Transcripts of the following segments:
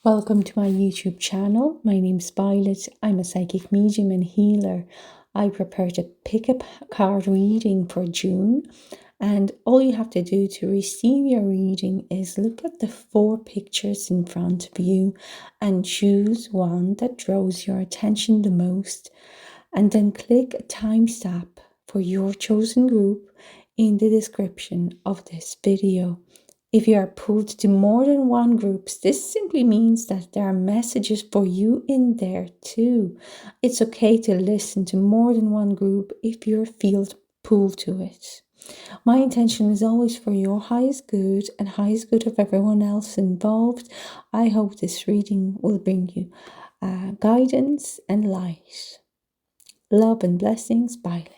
Welcome to my YouTube channel. My name's Violet. I'm a psychic medium and healer. I prepared a pick-up card reading for June, and all you have to do to receive your reading is look at the 4 pictures in front of you and choose one that draws your attention the most, and then click a timestamp for your chosen group in the description of this video. If you are pulled to more than one groups, this simply means that there are messages for you in there too. It's okay to listen to more than one group if you feel pulled to it. My intention is always for your highest good and highest good of everyone else involved. I hope this reading will bring you guidance and light. Love and blessings, Violet.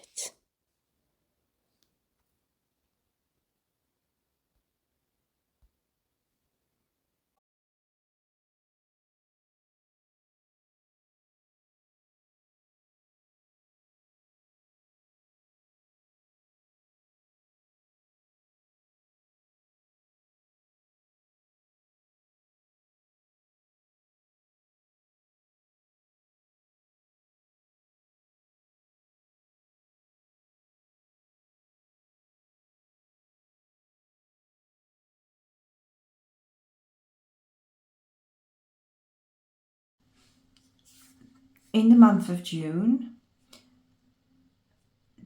In the month of June,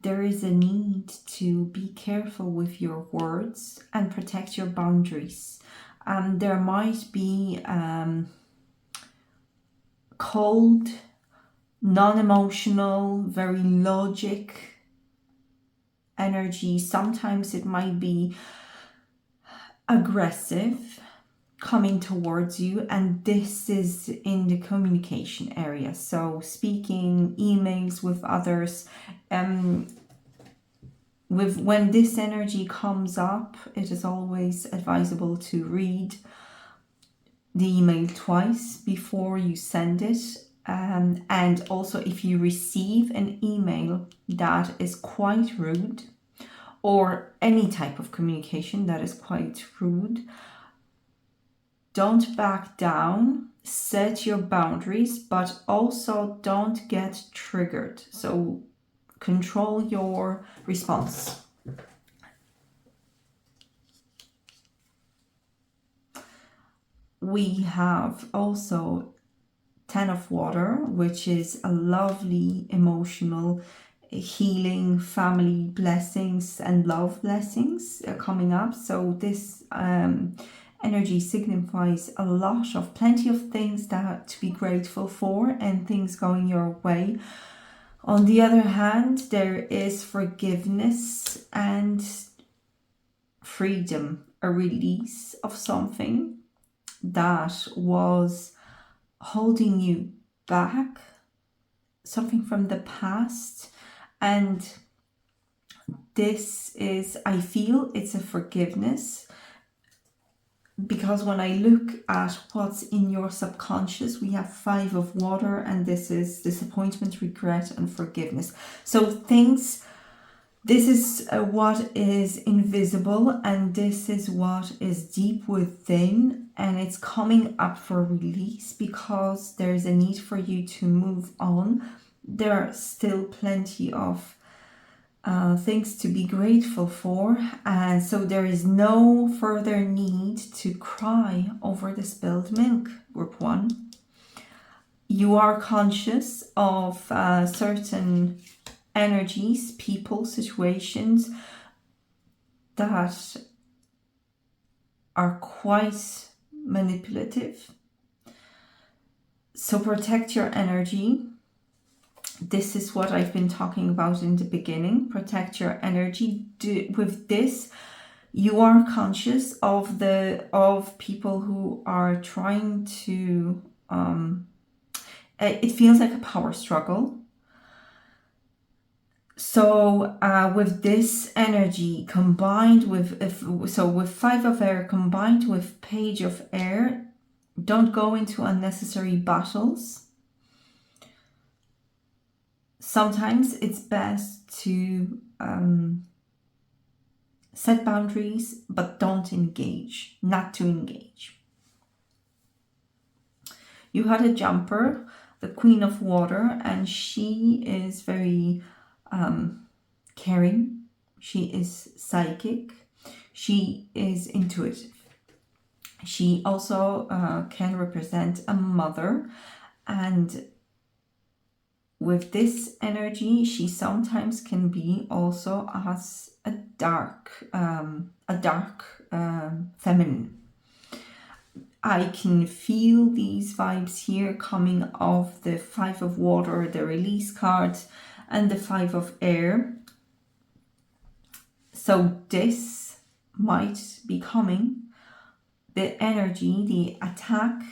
there is a need to be careful with your words and protect your boundaries. There might be cold, non-emotional, very logic energy. Sometimes it might be aggressive coming towards you, and this is in the communication area, so speaking, emails with others. When this energy comes up, it is always advisable to read the email twice before you send it. And also, if you receive an email that is quite rude, or any type of communication that is quite rude, don't back down, set your boundaries, but also don't get triggered. So control your response. We have also 10 of water, which is a lovely emotional healing, family blessings and love blessings coming up. So this energy signifies a lot of plenty of things that to be grateful for and things going your way. On the other hand, there is forgiveness and freedom, a release of something that was holding you back, something from the past. And this is, I feel it's a forgiveness, because when I look at what's in your subconscious, we have 5 of water, and this is disappointment, regret, and forgiveness. So things, this is what is invisible, and this is what is deep within, and it's coming up for release because there's a need for you to move on. There are still plenty of things to be grateful for, and so there is no further need to cry over the spilled milk. Group 1, you are conscious of certain energies, people, situations that are quite manipulative, so protect your energy. This is what I've been talking about in the beginning. Protect your energy. With this, you are conscious of people who are trying to it feels like a power struggle. So with this energy combined with with 5 of air combined with page of air, don't go into unnecessary battles. Sometimes it's best to set boundaries, but don't engage, not to engage. You had a jumper, the Queen of Water, and she is very caring. She is psychic. She is intuitive. She also can represent a mother, and with this energy, she sometimes can be also as a dark feminine. I can feel these vibes here coming off the Five of Water, the release card, and the Five of Air. So this might be coming, the energy, the attack,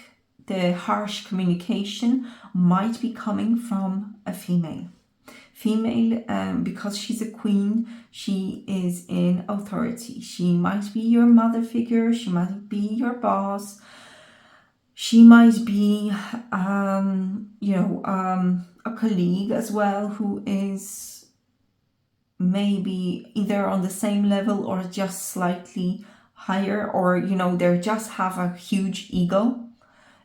the harsh communication might be coming from a female. Because she's a queen, she is in authority. She might be your mother figure, she might be your boss, she might be, a colleague as well who is maybe either on the same level or just slightly higher, or they just have a huge ego.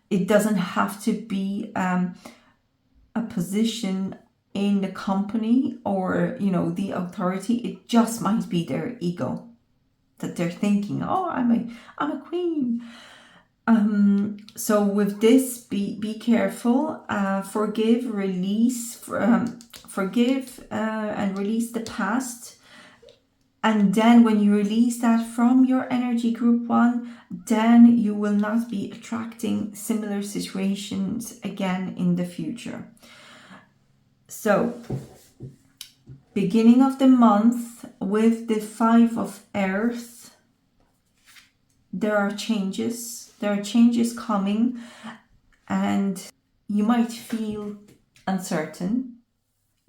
It doesn't have to be a position in the company or the authority. It just might be their ego that they're thinking, oh, I'm a queen. So with this, be careful. Forgive, release, forgive and release the past. And then when you release that from your energy group 1, then you will not be attracting similar situations again in the future. So, beginning of the month with the Five of Earth, there are changes. There are changes coming, and you might feel uncertain.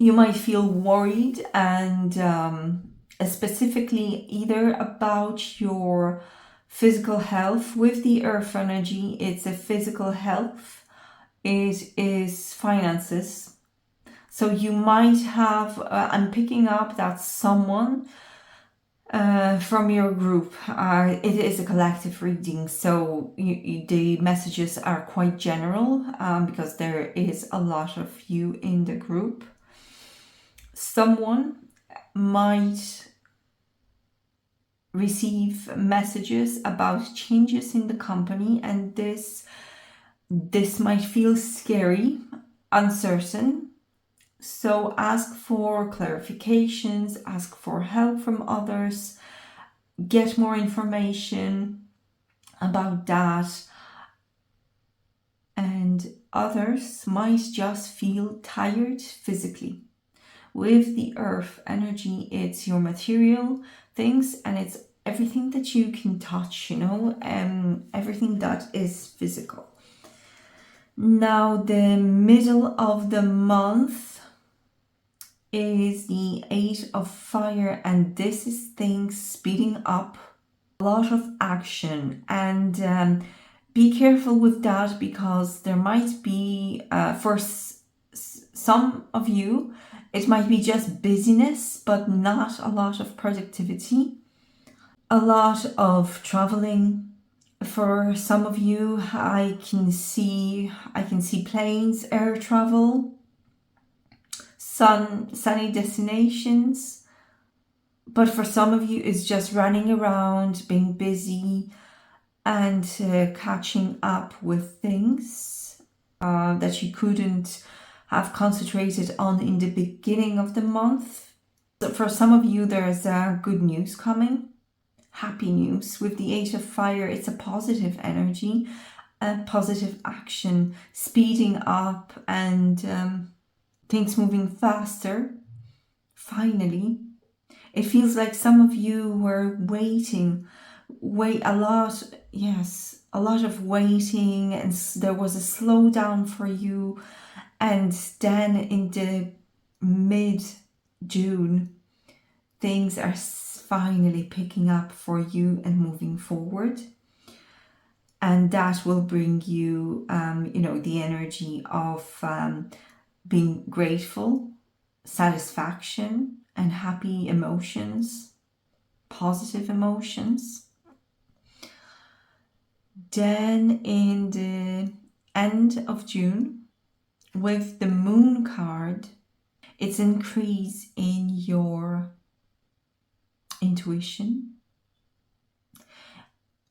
You might feel worried, and specifically either about your physical health. With the earth energy, it's a physical health, it is finances. So you might have, I'm picking up that someone from your group, it is a collective reading, so the messages are quite general because there is a lot of you in the group. Someone might receive messages about changes in the company, and this might feel scary, uncertain. So ask for clarifications, ask for help from others, get more information about that. And others might just feel tired physically. With the earth energy, it's your material things, and it's everything that you can touch, everything that is physical. Now, the middle of the month is the Eight of Fire, and this is things speeding up, a lot of action, and be careful with that, because there might be, for some of you, it might be just busyness, but not a lot of productivity. A lot of traveling. For some of you, I can see planes, air travel, sunny destinations. But for some of you, it's just running around, being busy, and catching up with things that you couldn't have concentrated on in the beginning of the month. So for some of you, there's good news coming, happy news. With the Eight of Fire, it's a positive energy, a positive action, speeding up, and things moving faster. Finally, it feels like some of you were waiting a lot of waiting, and there was a slowdown for you. And then in the mid-June, things are finally picking up for you and moving forward. And that will bring you, the energy of being grateful, satisfaction, and happy emotions, positive emotions. Then in the end of June with the moon card, it's increase in your intuition.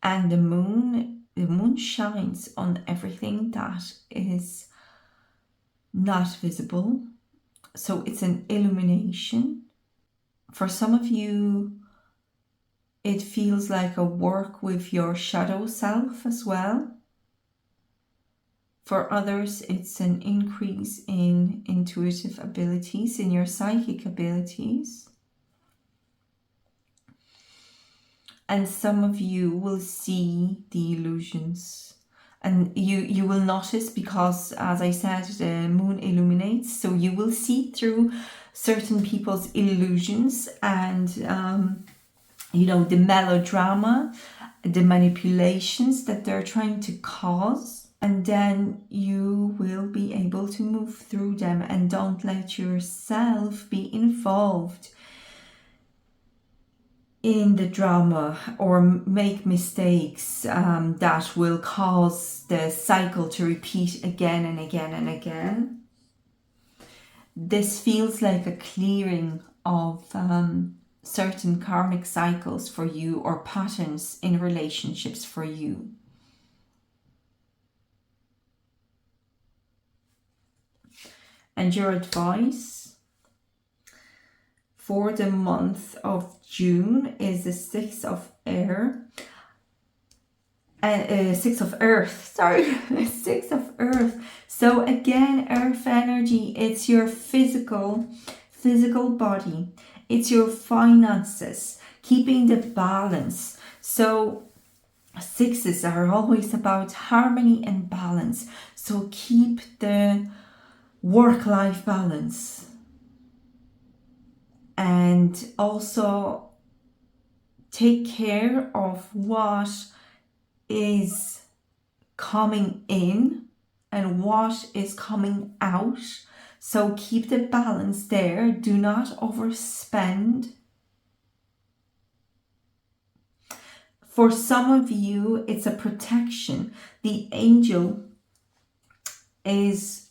And the moon shines on everything that is not visible. So it's an illumination. For some of you, it feels like a work with your shadow self as well. For others, it's an increase in intuitive abilities, in your psychic abilities. And some of you will see the illusions. And you will notice, because, as I said, the moon illuminates. So you will see through certain people's illusions and, the melodrama, the manipulations that they're trying to cause. And then you will be able to move through them, and don't let yourself be involved in the drama or make mistakes that will cause the cycle to repeat again and again and again. This feels like a clearing of certain karmic cycles for you, or patterns in relationships for you. And your advice for the month of June is the Six of Earth. Six of Earth. So again, Earth energy, it's your physical body. It's your finances, keeping the balance. So sixes are always about harmony and balance. So keep the work-life balance, and also take care of what is coming in and what is coming out. So keep the balance there. Do not overspend. For some of you, it's a protection. The angel is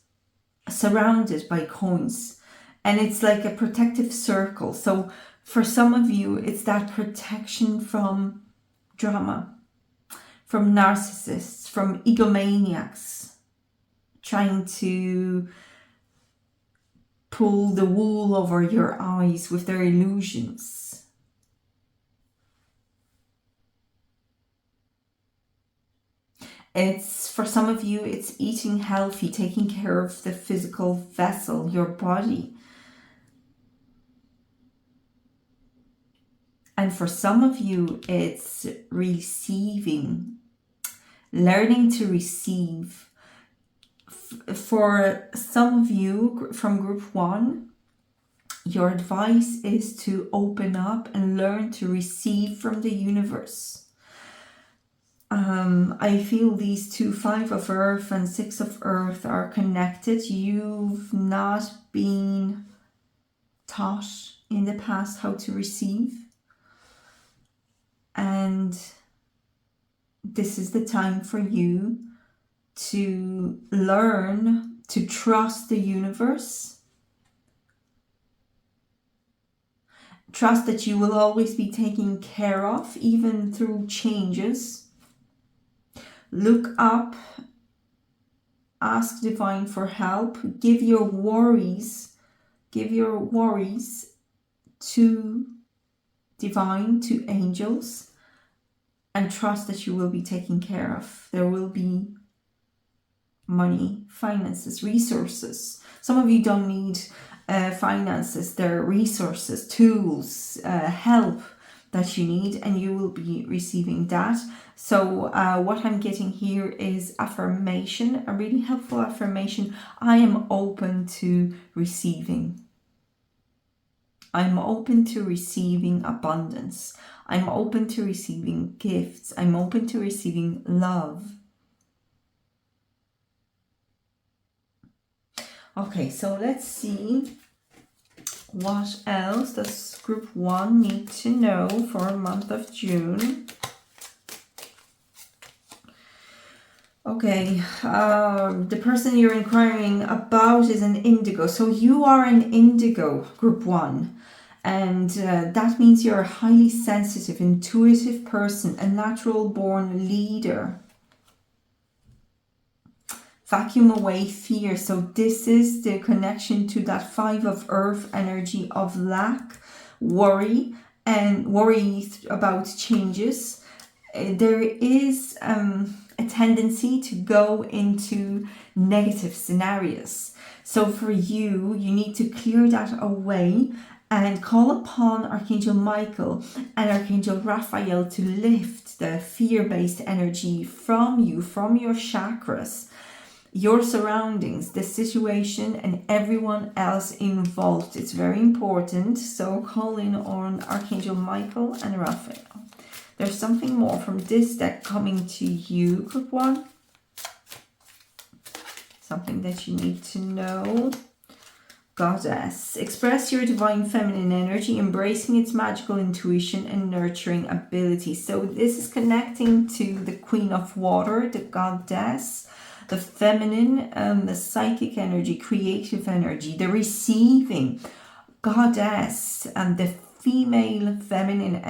surrounded by coins, and it's like a protective circle. So for some of you, it's that protection from drama, from narcissists, from egomaniacs trying to pull the wool over your eyes with their illusions. It's, for some of you, it's eating healthy, taking care of the physical vessel, your body. And for some of you, it's receiving, learning to receive. For some of you from group 1, your advice is to open up and learn to receive from the universe. I feel these two, 5 of Earth and 6 of Earth, are connected. You've not been taught in the past how to receive. And this is the time for you to learn to trust the universe. Trust that you will always be taken care of, even through changes. Look up, ask divine for help, give your worries to divine, to angels, and trust that you will be taken care of. There will be money, finances, resources. Some of you don't need finances, there are resources, tools, help that you need, and you will be receiving that. So what I'm getting here is affirmation, a really helpful affirmation. I am open to receiving. I'm open to receiving abundance. I'm open to receiving gifts. I'm open to receiving love. Okay, so let's see what else does group 1 need to know for a month of June. Okay, the person you're inquiring about is an indigo. So you are an indigo, group 1. And that means you're a highly sensitive, intuitive person, a natural born leader. Vacuum away fear. So this is the connection to that 5 of earth energy of lack, worry, and worry about changes. There is a tendency to go into negative scenarios. So for you, you need to clear that away and call upon Archangel Michael and Archangel Raphael to lift the fear-based energy from you, from your chakras, your surroundings, the situation, and everyone else involved. It's very important. So call in on Archangel Michael and Raphael. There's something more from this deck coming to you, group 1. Something that you need to know. Goddess. Express your divine feminine energy, embracing its magical intuition and nurturing ability. So this is connecting to the Queen of Water, the Goddess, the feminine, the psychic energy, creative energy, the receiving Goddess, and the female feminine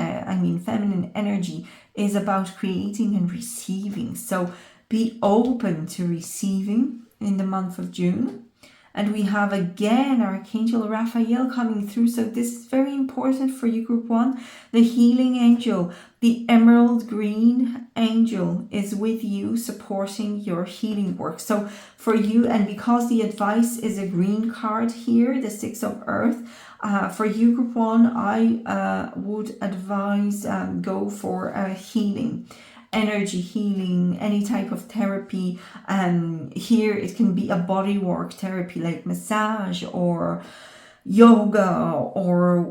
energy is about creating and receiving. So be open to receiving in the month of June. And we have again Archangel Raphael coming through. So this is very important for you, group 1. The healing angel, the emerald green angel, is with you, supporting your healing work. So for you, and because the advice is a green card here, the 6 of earth, for you, group 1, I would advise go for healing. Energy healing, any type of therapy. Here it can be a bodywork therapy like massage or yoga or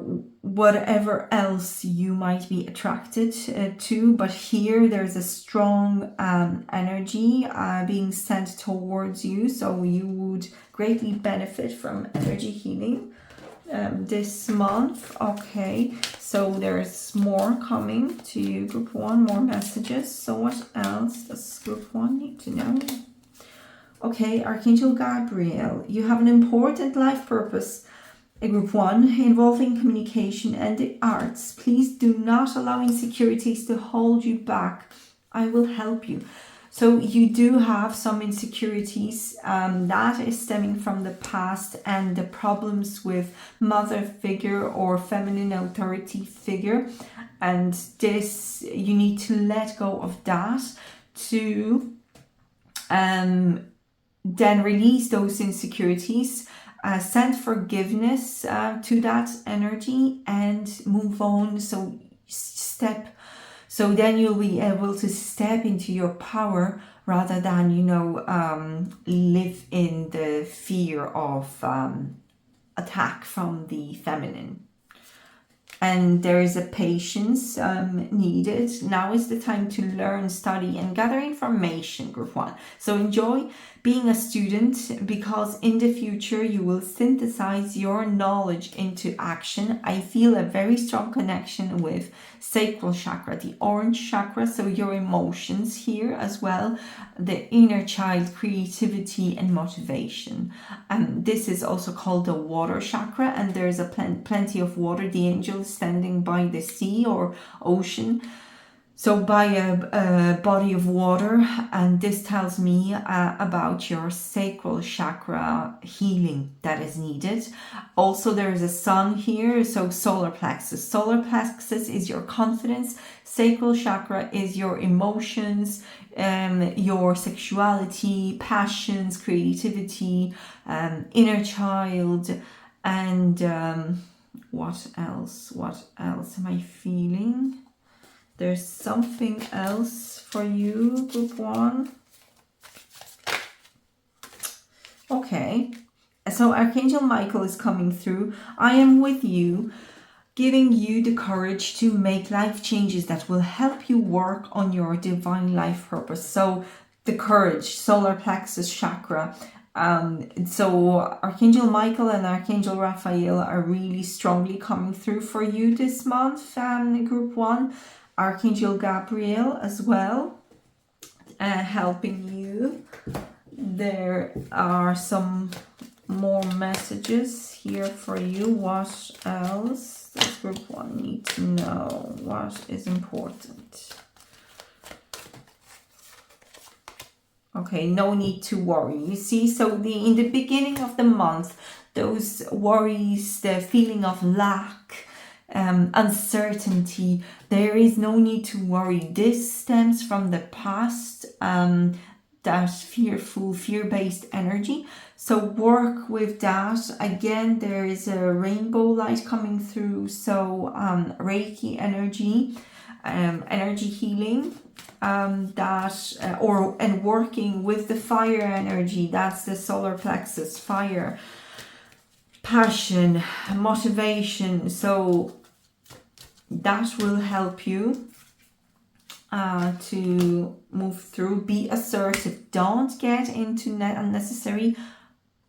whatever else you might be attracted to. But here there's a strong energy being sent towards you, so you would greatly benefit from energy healing this month. Okay, so there's more coming to you, group 1, more messages. So what else does group 1 need to know? Okay, Archangel Gabriel, you have an important life purpose, group 1, involving communication and the arts. Please do not allow insecurities to hold you back. I will help you. So you do have some insecurities that is stemming from the past and the problems with mother figure or feminine authority figure. And this, you need to let go of that to then release those insecurities, send forgiveness to that energy and move on. So then you'll be able to step into your power rather than, live in the fear of attack from the feminine. And there is a patience needed. Now is the time to learn, study, and gather information, group 1. So enjoy being a student, because in the future you will synthesize your knowledge into action. I feel a very strong connection with sacral chakra, the orange chakra, so your emotions here as well, the inner child, creativity and motivation. This is also called the water chakra, and there's a plenty of water, the angels standing by the sea or ocean, so by a body of water. And this tells me about your sacral chakra healing that is needed. Also, there is a sun here, so solar plexus. Solar plexus is your confidence. Sacral chakra is your emotions, your sexuality, passions, creativity, inner child, and what else am I feeling? There's something else for you, group 1. Okay, so Archangel Michael is coming through. I am with you, giving you the courage to make life changes that will help you work on your divine life purpose. So the courage, solar plexus chakra. So Archangel Michael and Archangel Raphael are really strongly coming through for you this month, group 1. Archangel Gabriel as well. helping you. There are some more messages here for you. What else does group 1 need to know? What is important? Okay, no need to worry. You see, so in the beginning of the month, those worries, the feeling of lack, uncertainty, there is no need to worry. This stems from the past, that fear-based energy. So work with that. Again, there is a rainbow light coming through. So Reiki energy, energy healing, and working with the fire energy. That's the solar plexus, fire, passion, motivation. So that will help you to move through. Be assertive. Don't get into unnecessary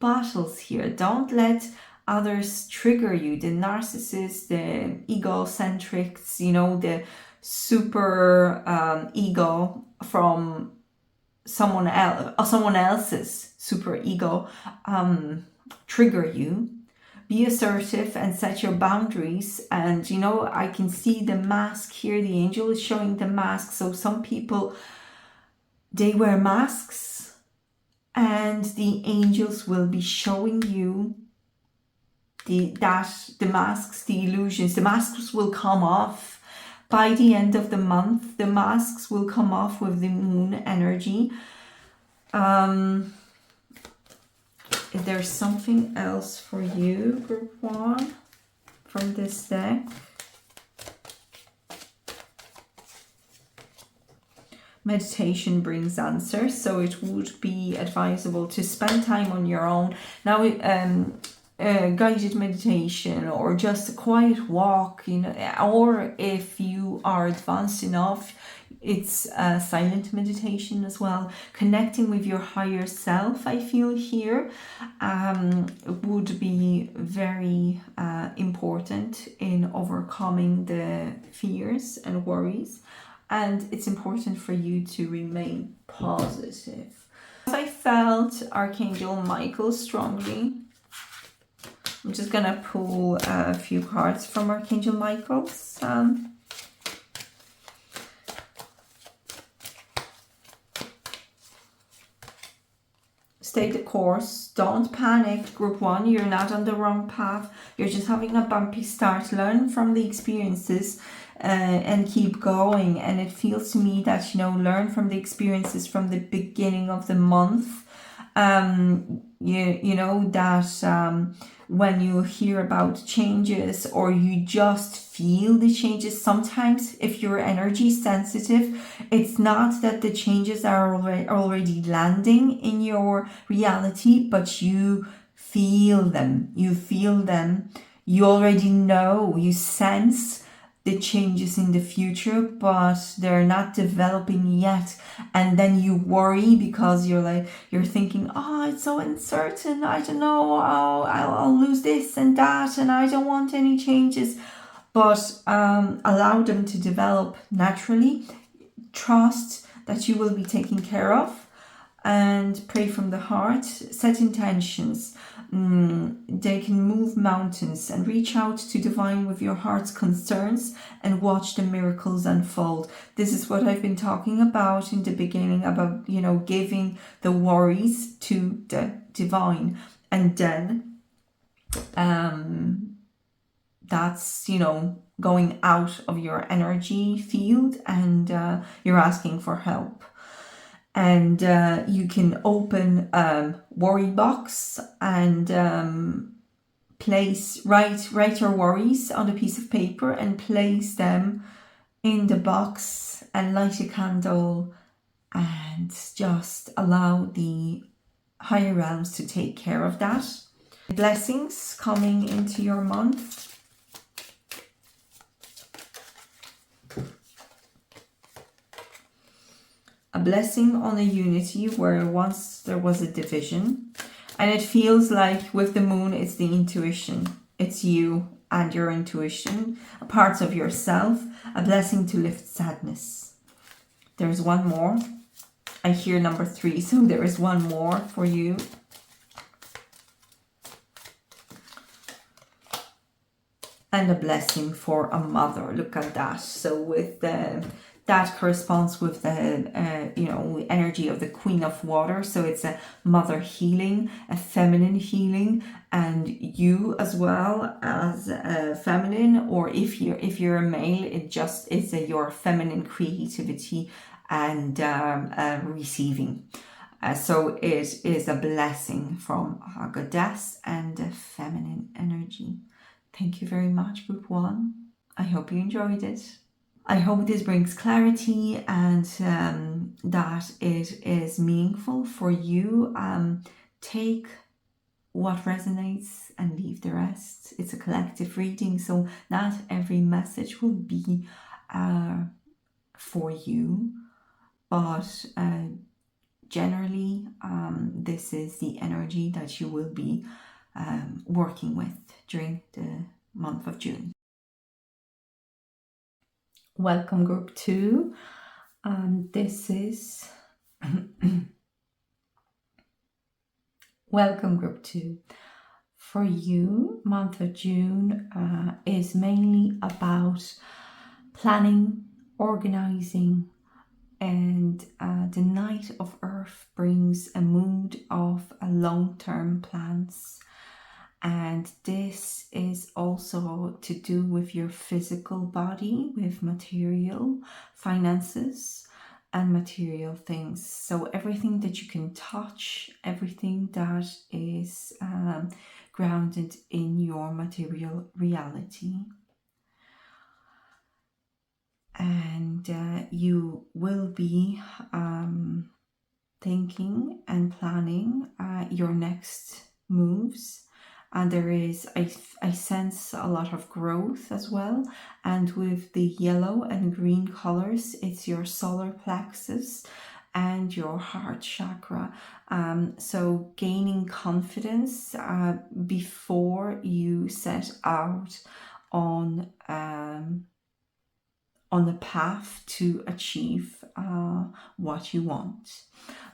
battles here. Don't let others trigger you. The narcissists, the egocentrics, the super ego from someone else's super ego trigger you. Be assertive and set your boundaries. And I can see the mask here. The angel is showing the mask. So some people, they wear masks, and the angels will be showing you the masks, the illusions. The masks will come off by the end of the month. The masks will come off with the moon energy. Is there something else for you, group 1, from this deck? Meditation brings answers, so it would be advisable to spend time on your own. Now, guided meditation or just a quiet walk, or if you are advanced enough, it's silent meditation as well. Connecting with your higher self, I feel here, would be very important in overcoming the fears and worries. And it's important for you to remain positive. I felt Archangel Michael strongly. I'm just gonna pull a few cards from Archangel Michael's. Stay the course. Don't panic, group 1. You're not on the wrong path. You're just having a bumpy start. Learn from the experiences and keep going. And it feels to me that, learn from the experiences from the beginning of the month. When you hear about changes or you just feel the changes, sometimes if you're energy sensitive, it's not that the changes are already landing in your reality, but you feel them. You already know, you sense the changes in the future, but they're not developing yet. And then you worry because you're thinking, it's so uncertain. I don't know, I'll lose this and that, and I don't want any changes. But allow them to develop naturally. Trust that you will be taken care of, and pray from the heart. Set intentions. They can move mountains, and reach out to divine with your heart's concerns and watch the miracles unfold. This is what I've been talking about in the beginning, about giving the worries to the divine, and then that's going out of your energy field, and you're asking for help. And you can open worry box and write your worries on a piece of paper and place them in the box, and light a candle, and just allow the higher realms to take care of that. Blessings coming into your month. A blessing on a unity where once there was a division. And it feels like with the moon, it's the intuition. It's you and your intuition, parts of yourself. A blessing to lift sadness. There's one more. I hear number 3, so there is one more for you. And a blessing for a mother. Look at that. So with that corresponds with the energy of the Queen of Water. So it's a mother healing, a feminine healing, and you as well as feminine. Or if you're a male, it's your feminine creativity and receiving. So it is a blessing from a goddess and a feminine energy. Thank you very much, Group 1. I hope you enjoyed it. I hope this brings clarity and that it is meaningful for you. Take what resonates and leave the rest. It's a collective reading, so not every message will be for you, but generally this is the energy that you will be working with during the month of June. Welcome, Group 2. This is welcome, Group 2. For you, month of June is mainly about planning, organizing, and the Knight of Earth brings a mood of long-term plans. And this is also to do with your physical body, with material, finances, and material things. So everything that you can touch, everything that is grounded in your material reality. And you will be thinking and planning your next moves. And there is, I sense a lot of growth as well. And with the yellow and green colors, it's your solar plexus and your heart chakra. So gaining confidence before you set out on the path to achieve what you want.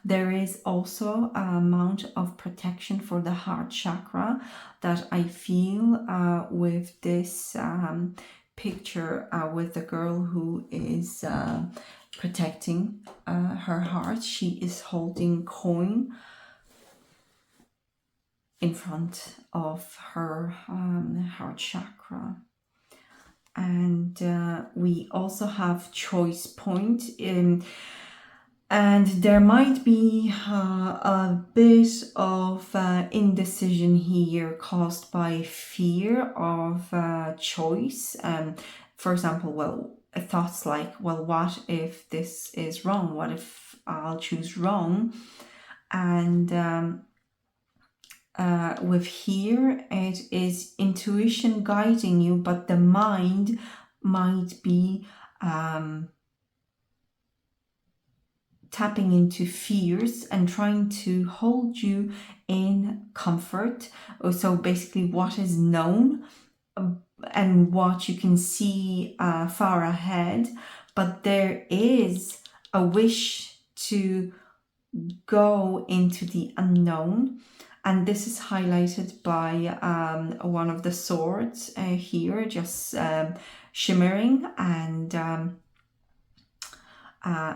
There is also an amount of protection for the heart chakra that I feel with this picture with the girl who is protecting her heart. She is holding coin in front of her heart chakra. And we also have choice point and there might be a bit of indecision here caused by fear of choice. For example, thoughts like, well, what if this is wrong? What if I'll choose wrong? And with here, it is intuition guiding you, but the mind might be tapping into fears and trying to hold you in comfort. So basically what is known and what you can see far ahead, but there is a wish to go into the unknown. And this is highlighted by one of the swords here, just shimmering. And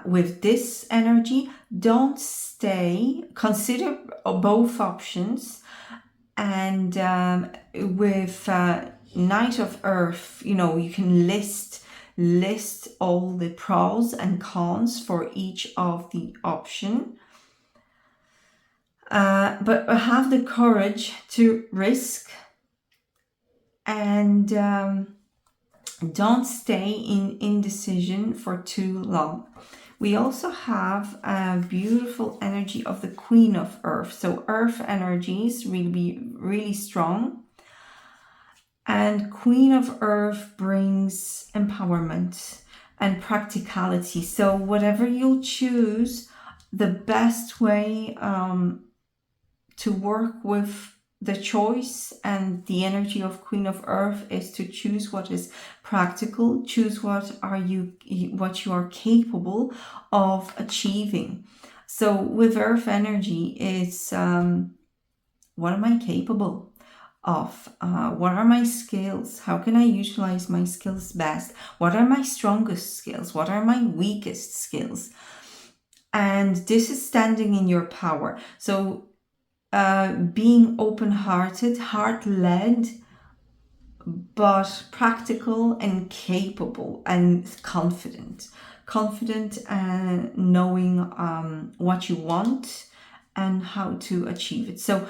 with this energy, don't stay, consider both options. And with Knight of Earth, you can list all the pros and cons for each of the option. But have the courage to risk and don't stay in indecision for too long. We also have a beautiful energy of the Queen of Earth. So Earth energies will be really strong. And Queen of Earth brings empowerment and practicality. So whatever you'll choose, the best way to work with the choice and the energy of Queen of Earth is to choose what is practical, choose what you are capable of achieving. So with earth energy, it's what am I capable of? What are my skills? How can I utilize my skills best? What are my strongest skills? What are my weakest skills? And this is standing in your power. So being open-hearted, heart-led, but practical and capable and confident. Confident and knowing what you want and how to achieve it. So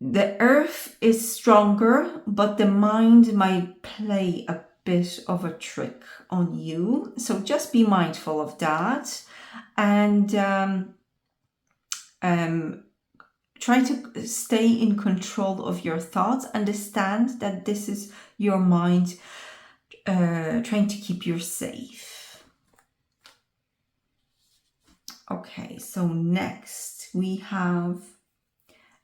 the earth is stronger, but the mind might play a bit of a trick on you. So just be mindful of that, and try to stay in control of your thoughts. Understand that this is your mind trying to keep you safe. Okay, so next we have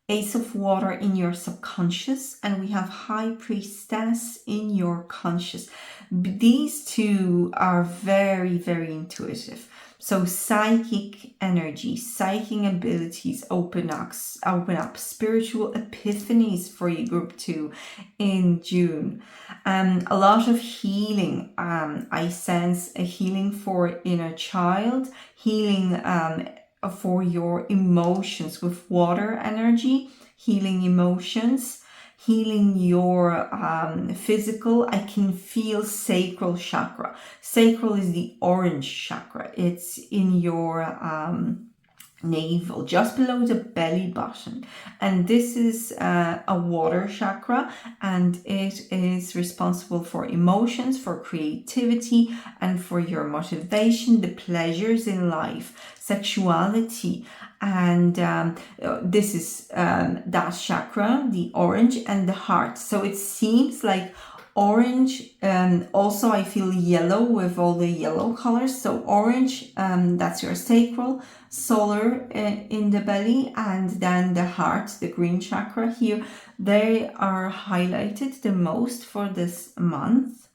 Ace of Water in your subconscious, and we have High Priestess in your conscious. These two are very, very intuitive. So psychic energy, psychic abilities open up spiritual epiphanies for you, group 2, in June. A lot of healing. I sense a healing for inner child, healing for your emotions with water energy, healing emotions, healing your physical. I can feel sacral chakra. Sacral is the orange chakra. It's in your navel, just below the belly button, and this is a water chakra, and it is responsible for emotions, for creativity, and for your motivation, the pleasures in life, sexuality, and this is that chakra, the orange, and the heart. So it seems like orange, also I feel yellow with all the yellow colors. So orange, that's your sacral, solar in the belly, and then the heart, the green chakra here, they are highlighted the most for this month.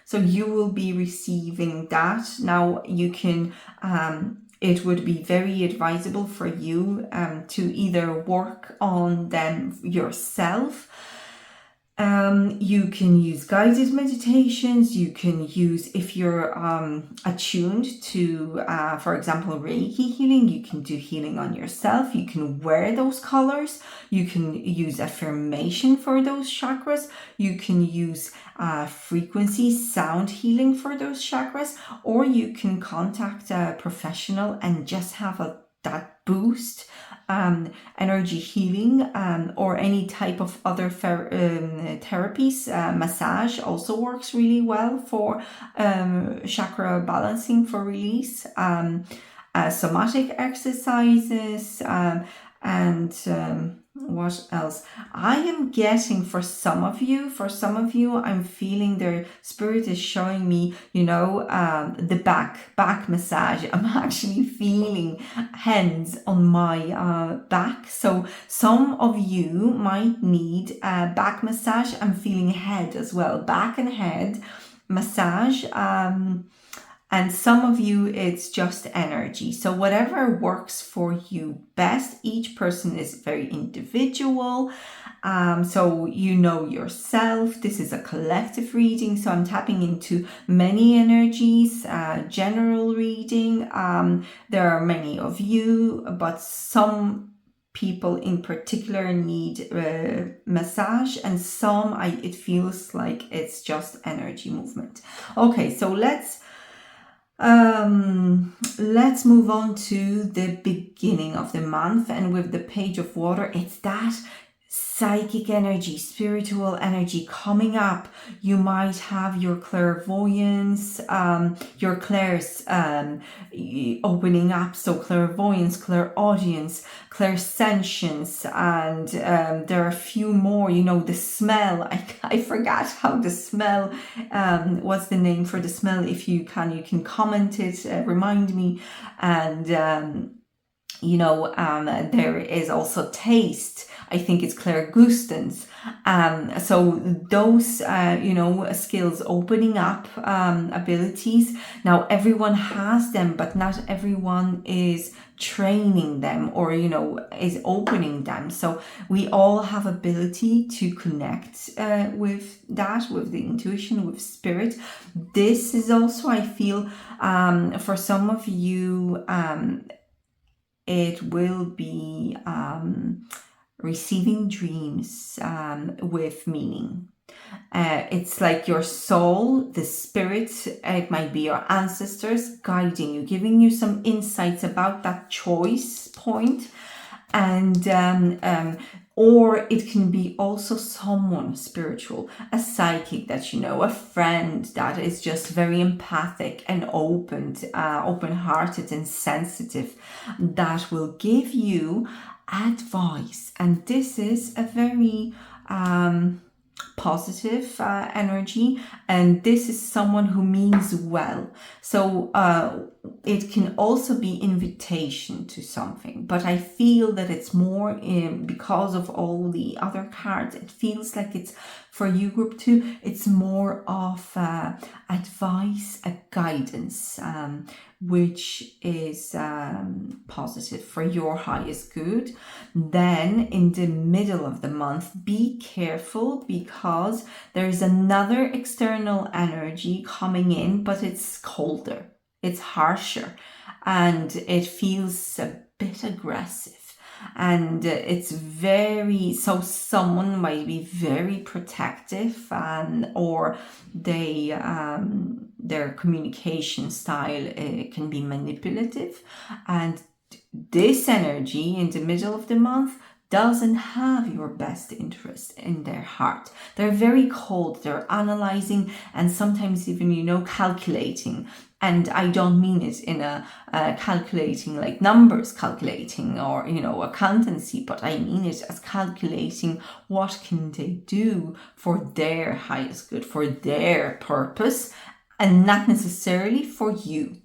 So you will be receiving that. Now you can it would be very advisable for you to either work on them yourself. You can use guided meditations. You can use, if you're attuned to, for example, Reiki healing, you can do healing on yourself. You can wear those colors. You can use affirmation for those chakras. You can use frequency sound healing for those chakras, or you can contact a professional and just have that boost. Energy healing, or any type of other therapies. Massage also works really well for chakra balancing, for release. Somatic exercises, and what else? I am getting for some of you, I'm feeling their spirit is showing me, the back massage. I'm actually feeling hands on my back. So some of you might need a back massage. I'm feeling head as well, back and head massage. And some of you, it's just energy. So whatever works for you best. Each person is very individual. So you know yourself. This is a collective reading. So I'm tapping into many energies, general reading. There are many of you, but some people in particular need massage, and some it feels like it's just energy movement. Okay, so let's move on to the beginning of the month, and with the Page of Water, it's that psychic energy, spiritual energy coming up. You might have your clairvoyance, your clairs opening up. So clairvoyance, clairaudience, clairsentience, and there are a few more. The smell. I forgot how the smell. What's the name for the smell? If you can comment it. Remind me. And there is also taste. I think it's clairgustance. So those, skills, opening up abilities. Now, everyone has them, but not everyone is training them or, is opening them. So we all have ability to connect with that, with the intuition, with spirit. This is also, I feel, for some of you, it will be receiving dreams with meaning. It's like your soul, the spirit, it might be your ancestors guiding you, giving you some insights about that choice point. And or it can be also someone spiritual, a psychic that you know, a friend that is just very empathic and open-hearted and sensitive, that will give you advice. And this is a very positive energy, and this is someone who means well. So it can also be invitation to something, but I feel that it's more because of all the other cards, it feels like it's for you, group 2, it's more of advice, a guidance, which is positive for your highest good. Then in the middle of the month, be careful, because there's another external energy coming in, but it's colder, it's harsher, and it feels a bit aggressive. And it's very, so someone might be very protective, or they their communication style can be manipulative. And this energy in the middle of the month doesn't have your best interest in their heart. They're very cold, they're analyzing, and sometimes even, calculating. And I don't mean it in a calculating like numbers calculating or, accountancy, but I mean it as calculating what can they do for their highest good, for their purpose, and not necessarily for you.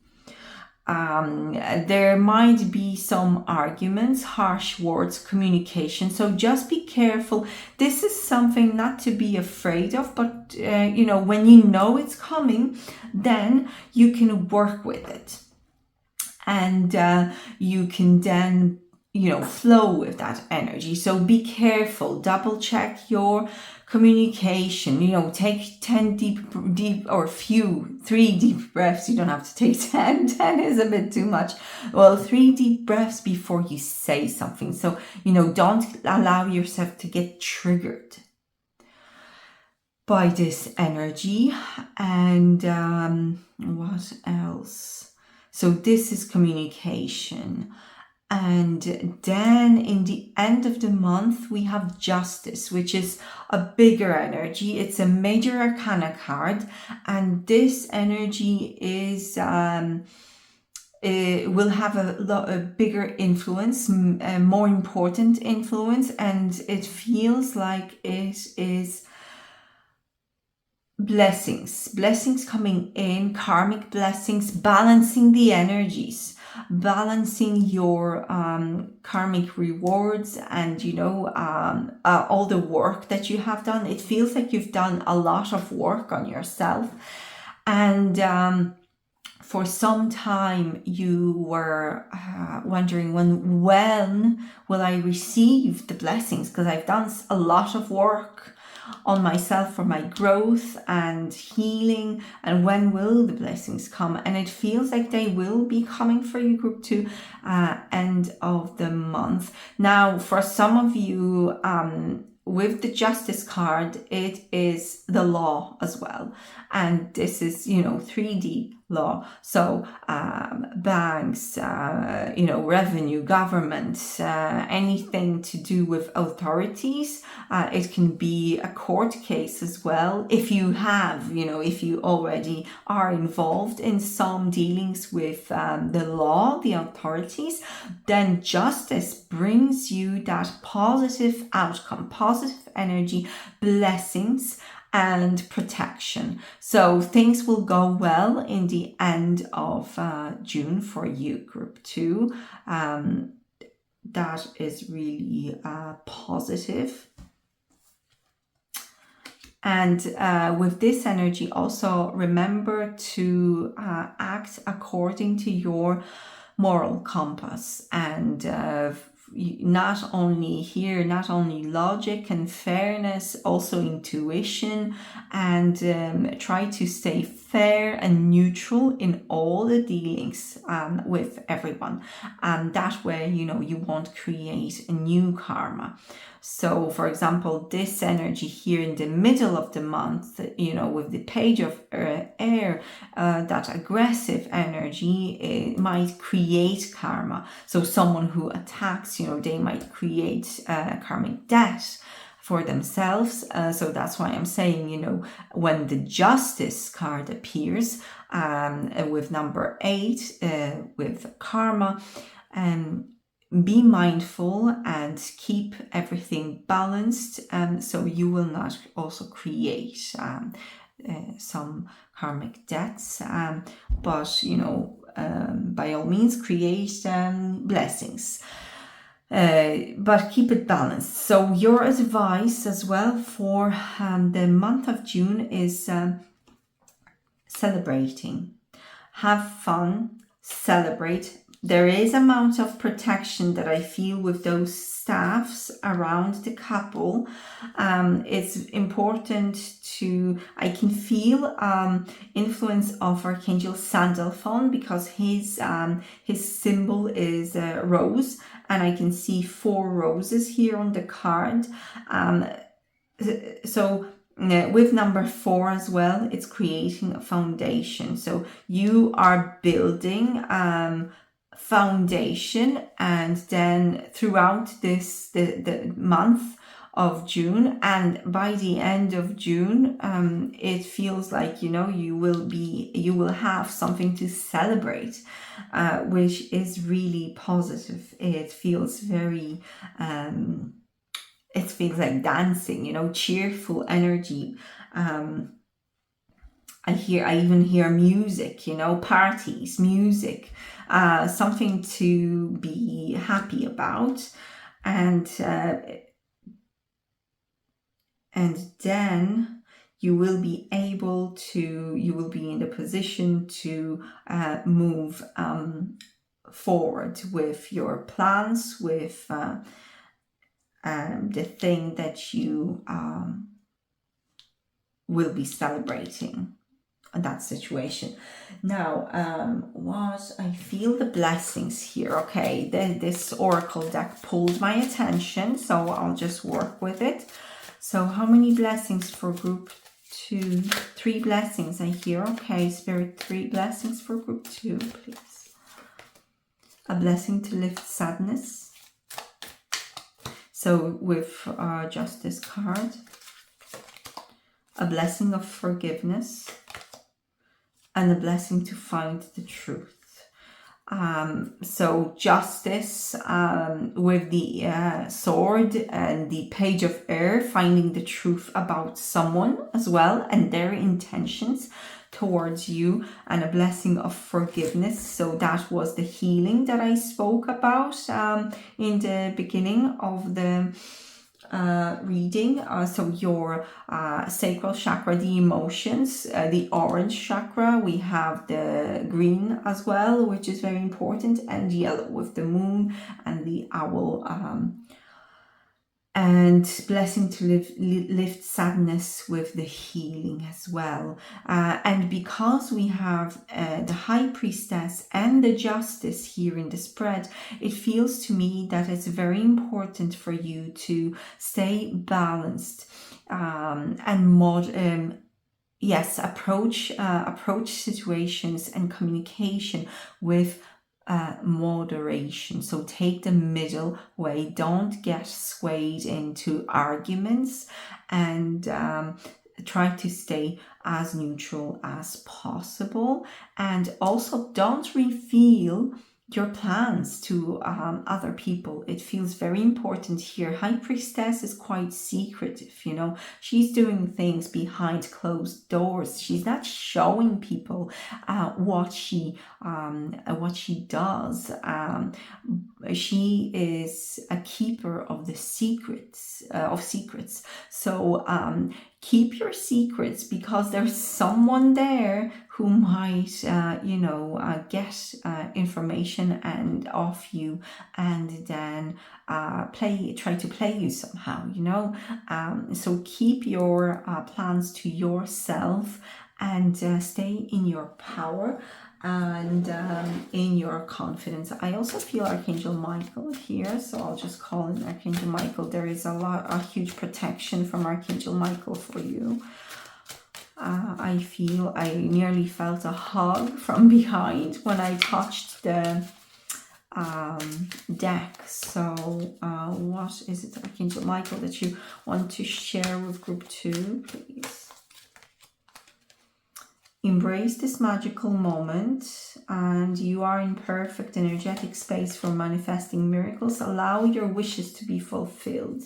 There might be some arguments, harsh words, communication. So just be careful. This is something not to be afraid of, but when you know it's coming, then you can work with it. And you can then flow with that energy. So be careful, double check your communication, take 10 deep or 3 deep breaths. You don't have to take 10. 10 is a bit too much. Well, 3 deep breaths before you say something. So, don't allow yourself to get triggered by this energy. And what else? So this is communication. And then in the end of the month, we have Justice, which is a bigger energy. It's a major arcana card. And this energy is it will have a bigger influence, a more important influence. And it feels like it is blessings coming in, karmic blessings, balancing the energies, balancing your karmic rewards, and all the work that you have done. It feels like you've done a lot of work on yourself, and for some time you were wondering when will I receive the blessings, because I've done a lot of work on myself for my growth and healing, and when will the blessings come? And it feels like they will be coming for you, group 2, end of the month. Now, for some of you, with the Justice card, it is the law as well, and this is 3D law. So banks, revenue, government, anything to do with authorities. It can be a court case as well. If you have, if you already are involved in some dealings with the law, the authorities, then Justice brings you that positive outcome, positive energy, blessings, and protection. So things will go well in the end of June for you, group 2. that is really positive. And with this energy, also remember to act according to your moral compass, and not only logic and fairness, also intuition, and try to stay fair and neutral in all the dealings with everyone. And that way, you won't create a new karma. So, for example, this energy here in the middle of the month, with the page of air, that aggressive energy, it might create karma. So someone who attacks, they might create karmic debt for themselves. So that's why I'm saying, when the Justice card appears with number 8, with karma, be mindful and keep everything balanced, so you will not also create some karmic debts, but by all means create blessings, but keep it balanced. So your advice as well for the month of June is celebrating. Have fun, celebrate. There is amount of protection that I feel with those staffs around the couple. It's important I can feel influence of Archangel Sandalphon, because his symbol is a rose, and I can see 4 roses here on the card. So with number 4 as well, it's creating a foundation. So you are building foundation, and then throughout the month of June, and by the end of June, it feels like you will have something to celebrate, which is really positive. It feels very it feels like dancing, cheerful energy. I even hear music, parties, music, something to be happy about. And then you will be in the position to move forward with your plans, with the thing that you will be celebrating that situation. Now, what I feel the blessings here. Okay, this oracle deck pulled my attention, so I'll just work with it. So how many blessings for group 2? 3 blessings I hear. Okay, Spirit, 3 blessings for group 2, please. A blessing to lift sadness. So with Justice card, a blessing of forgiveness, and a blessing to find the truth. So Justice with the sword and the page of air, finding the truth about someone as well and their intentions towards you, and a blessing of forgiveness. So that was the healing that I spoke about in the beginning of the reading. So your sacral chakra, the emotions, the orange chakra, we have the green as well, which is very important, and yellow with the moon and the owl, and blessing to lift sadness with the healing as well. And because we have the High Priestess and the Justice here in the spread, it feels to me that it's very important for you to stay balanced and yes, approach situations and communication with moderation. So take the middle way. Don't get swayed into arguments, and try to stay as neutral as possible. And also don't reveal your plans to other people. It feels very important here. High Priestess is quite secretive, she's doing things behind closed doors. She's not showing people what she does, she is a keeper of the secrets, So keep your secrets, because there's someone there who might, get information and off you, and then try to play you somehow, So keep your plans to yourself, and stay in your power, and in your confidence. I also feel Archangel Michael here, so I'll just call in Archangel Michael. There is a huge protection from Archangel Michael for you. I feel I nearly felt a hug from behind when I touched the deck. So what is it, Archangel Michael, that you want to share with group 2, please? Embrace this magical moment, and you are in perfect energetic space for manifesting miracles. Allow your wishes to be fulfilled.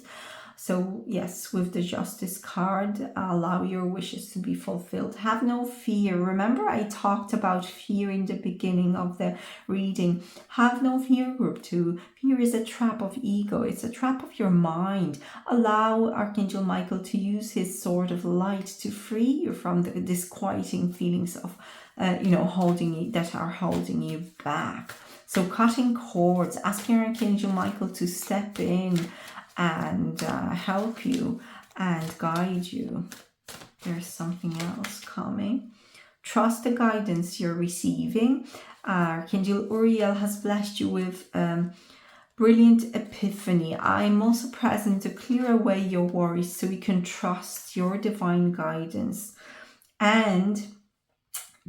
So yes, with the Justice card, allow your wishes to be fulfilled. Have no fear. Remember, I talked about fear in the beginning of the reading. Have no fear, group 2. Fear is a trap of ego. It's a trap of your mind. Allow Archangel Michael to use his sword of light to free you from the disquieting feelings of, that are holding you back. So cutting cords, asking Archangel Michael to step in and help you and guide you. There's something else coming. Trust the guidance you're receiving. Archangel Uriel has blessed you with brilliant epiphany. I'm also present to clear away your worries so you can trust your divine guidance. And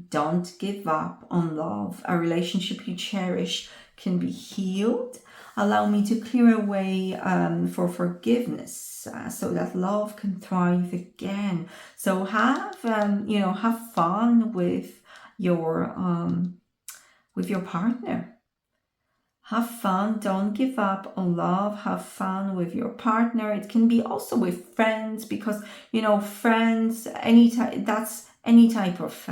don't give up on love. A relationship you cherish can be healed. Allow me to clear away for forgiveness so that love can thrive again. So have fun with your partner. Have fun. Don't give up on love. Have fun with your partner. It can be also with friends, because friends, that's any type of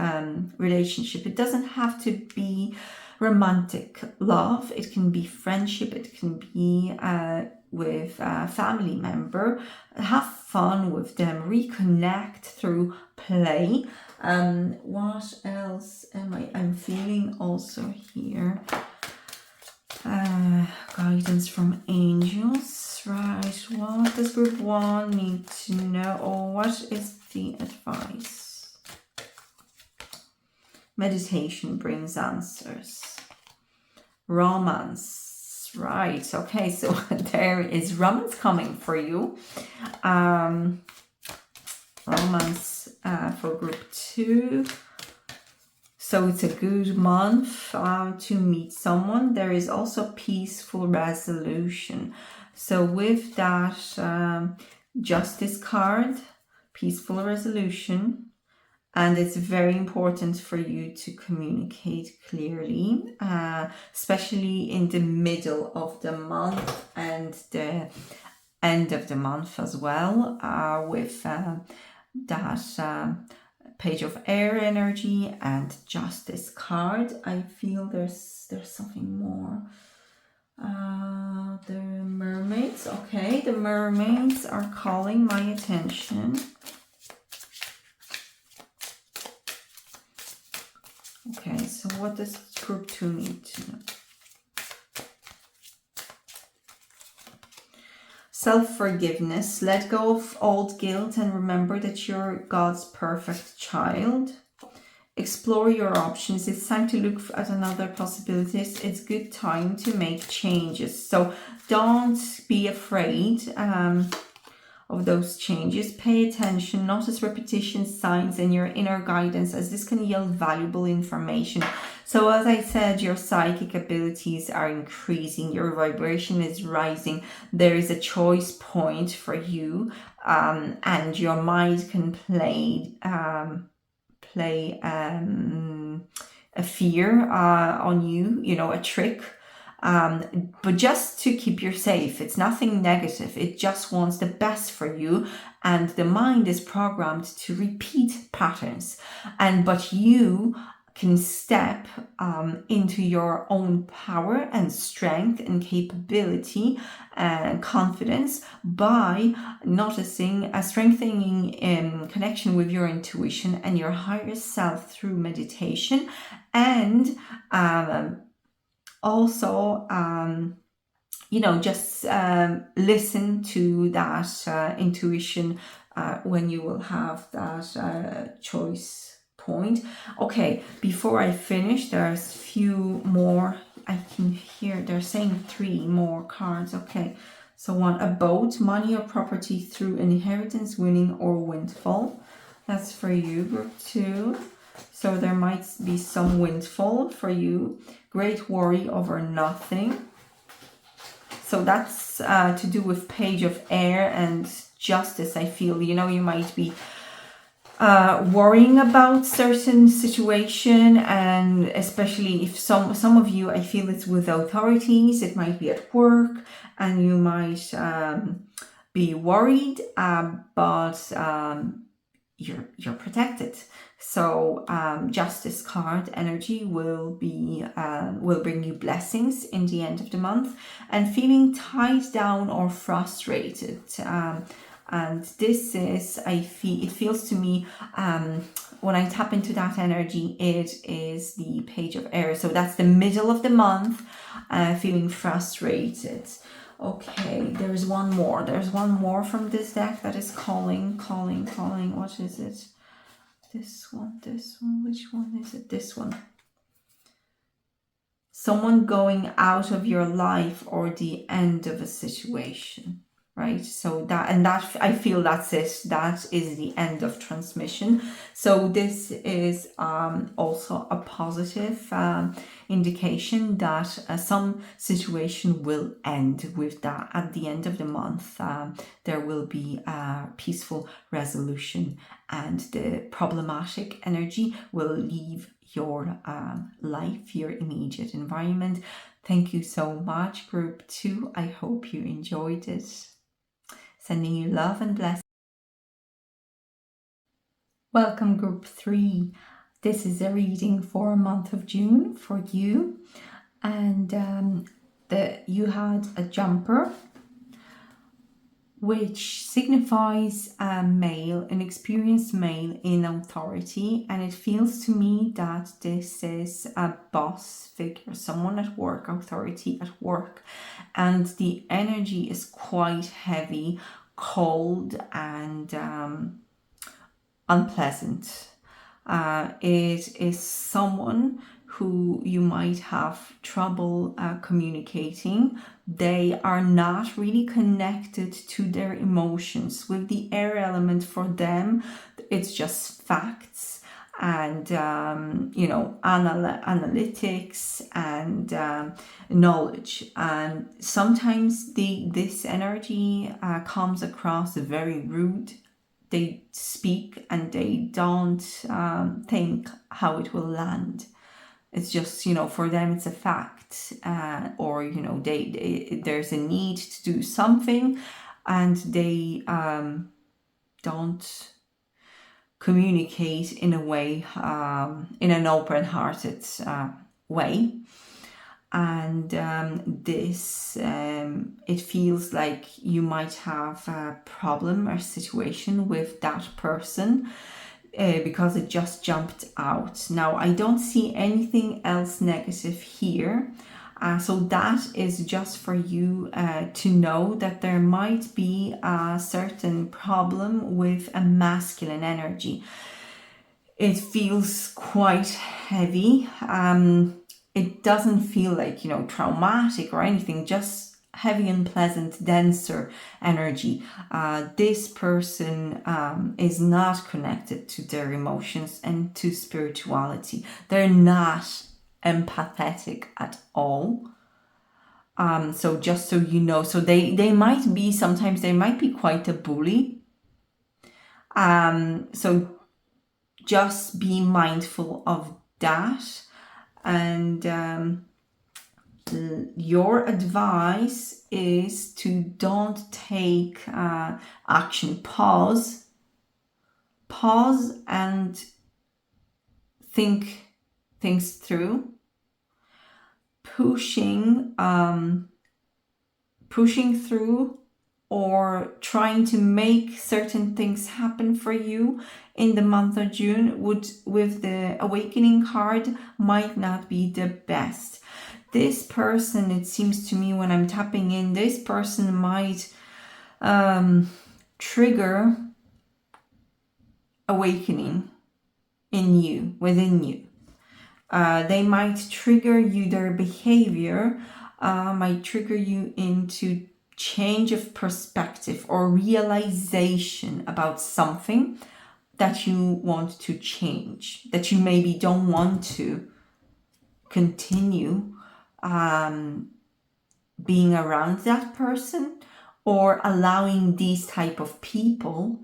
relationship. It doesn't have to be romantic love. It can be friendship. It can be with a family member. Have fun with them. Reconnect through play. What else I'm feeling also here? Guidance from angels, right? What does group 1 need to know, or what is the advice? Meditation brings answers. Romance, right? Okay, so there is romance coming for you. Romance for group 2. So it's a good month to meet someone. There is also peaceful resolution. So with that Justice card, peaceful resolution, and it's very important for you to communicate clearly, especially in the middle of the month and the end of the month as well, with that Page of Air energy and Justice card. I feel there's something more. The mermaids. Okay, the mermaids are calling my attention. Okay, so what does group 2 need to know? Self-forgiveness. Let go of old guilt and remember that you're God's perfect child. Explore your options. It's time to look at another possibilities. It's good time to make changes. So don't be afraid of those changes. Pay attention, notice repetition, signs, and your inner guidance, as this can yield valuable information. So as I said, your psychic abilities are increasing, your vibration is rising. There is a choice point for you, and your mind can play a fear on you, a trick. But just to keep you safe. It's nothing negative. It just wants the best for you. And the mind is programmed to repeat patterns. But you can step into your own power and strength and capability and confidence by noticing a strengthening connection with your intuition and your higher self through meditation, and also just listen to that intuition when you will have that choice point. Okay, before I finish, there's few more. I can hear they're saying 3 more cards. Okay, so one, a boat, money or property through inheritance, winning or windfall. That's for you, group 2. So there might be some windfall for you. Great worry over nothing. So that's to do with Page of Air and justice. I feel, you might be worrying about certain situation, and especially if some of you, I feel it's with authorities, it might be at work, and you might be worried, but you're protected. So justice card energy will bring you blessings in the end of the month, and feeling tied down or frustrated. And this is, it feels to me, when I tap into that energy, it is the Page of Air. So that's the middle of the month, feeling frustrated. Okay, there's one more. There's one more from this deck that is calling. What is it? This one. Which one is it? This one. Someone going out of your life or the end of a situation. Right, so that I feel that's it. That is the end of transmission. So this is also a positive indication that some situation will end with that. At the end of the month, there will be a peaceful resolution, and the problematic energy will leave your life, your immediate environment. Thank you so much, group 2. I hope you enjoyed it. Sending you love and blessings. Welcome, group 3. This is a reading for a month of June for you. And you had a jumper, which signifies a male, an experienced male in authority. And it feels to me that this is a boss figure, someone at work, authority at work. And the energy is quite heavy, cold, and unpleasant. It is someone who you might have trouble communicating. They are not really connected to their emotions. With the air element, for them, it's just facts and analytics and knowledge. And sometimes this energy comes across very rude. They speak and they don't think how it will land. It's just, for them it's a fact, or there's a need to do something, and they don't communicate in a way, in an open-hearted way. And this, it feels like you might have a problem or situation with that person, because it just jumped out. Now, I don't see anything else negative here. So that is just for you to know that there might be a certain problem with a masculine energy. It feels quite heavy. It doesn't feel like, traumatic or anything, just heavy, unpleasant, denser energy. This person is not connected to their emotions and to spirituality. They're not empathetic at all. So just so you know, so they might be, sometimes they might be quite a bully. So just be mindful of that. And your advice is to don't take action. Pause and think things through, pushing through, or trying to make certain things happen for you in the month of June would, with the awakening card, might not be the best. This person, it seems to me when I'm tapping in, this person might trigger awakening in you, within you. They might trigger you, their behavior might trigger you into change of perspective or realization about something that you want to change, that you maybe don't want to continue being around that person, or allowing these type of people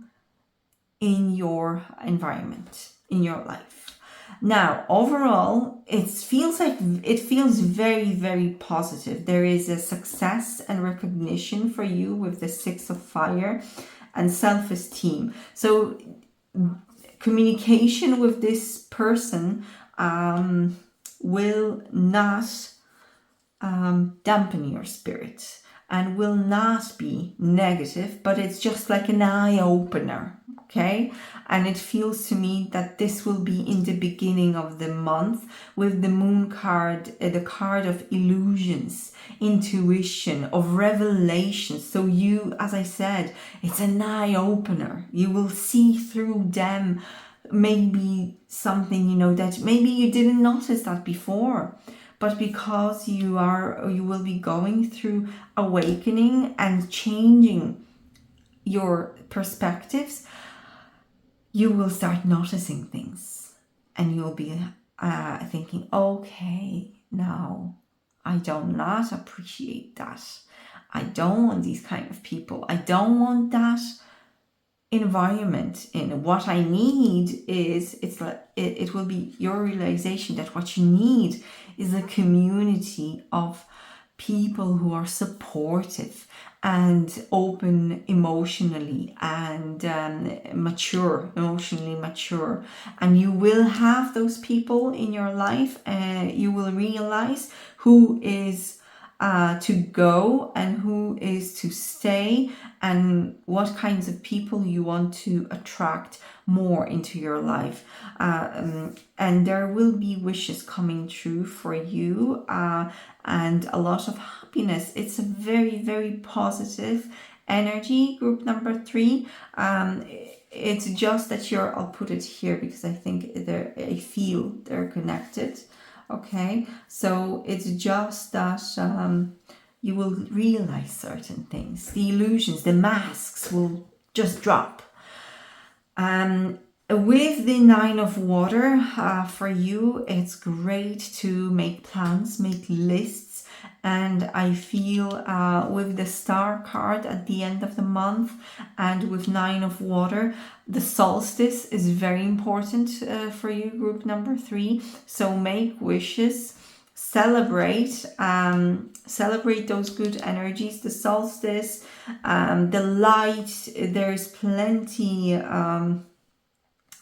in your environment, in your life. Now, overall, it feels very, very positive. There is a success and recognition for you with the Six of Fire and self-esteem. So communication with this person will not dampen your spirit and will not be negative, but it's just like an eye opener. Okay, and it feels to me that this will be in the beginning of the month with the Moon card, the card of illusions, intuition, of revelation. So you, as I said, it's an eye opener. You will see through them maybe something, that maybe you didn't notice that before. But because you will be going through awakening and changing your perspectives, you will start noticing things, and you'll be thinking, okay, now I do not appreciate that. I don't want these kind of people. I don't want that environment. In what I need is, it will be your realization that what you need is a community of people who are supportive and open emotionally and emotionally mature. And you will have those people in your life. You will realize who is to go and who is to stay, and what kinds of people you want to attract more into your life. And there will be wishes coming true for you, and a lot of happiness. It's a very, very positive energy, group number 3. It's just that I'll put it here because I think I feel they're connected. Okay, so it's just that you will realize certain things. The illusions, the masks will just drop. With the Nine of Water, for you, it's great to make plans, make lists. And I feel with the Star card at the end of the month and with Nine of Water, the solstice is very important for you, group number 3. So make wishes, celebrate those good energies, the solstice, the light. There's plenty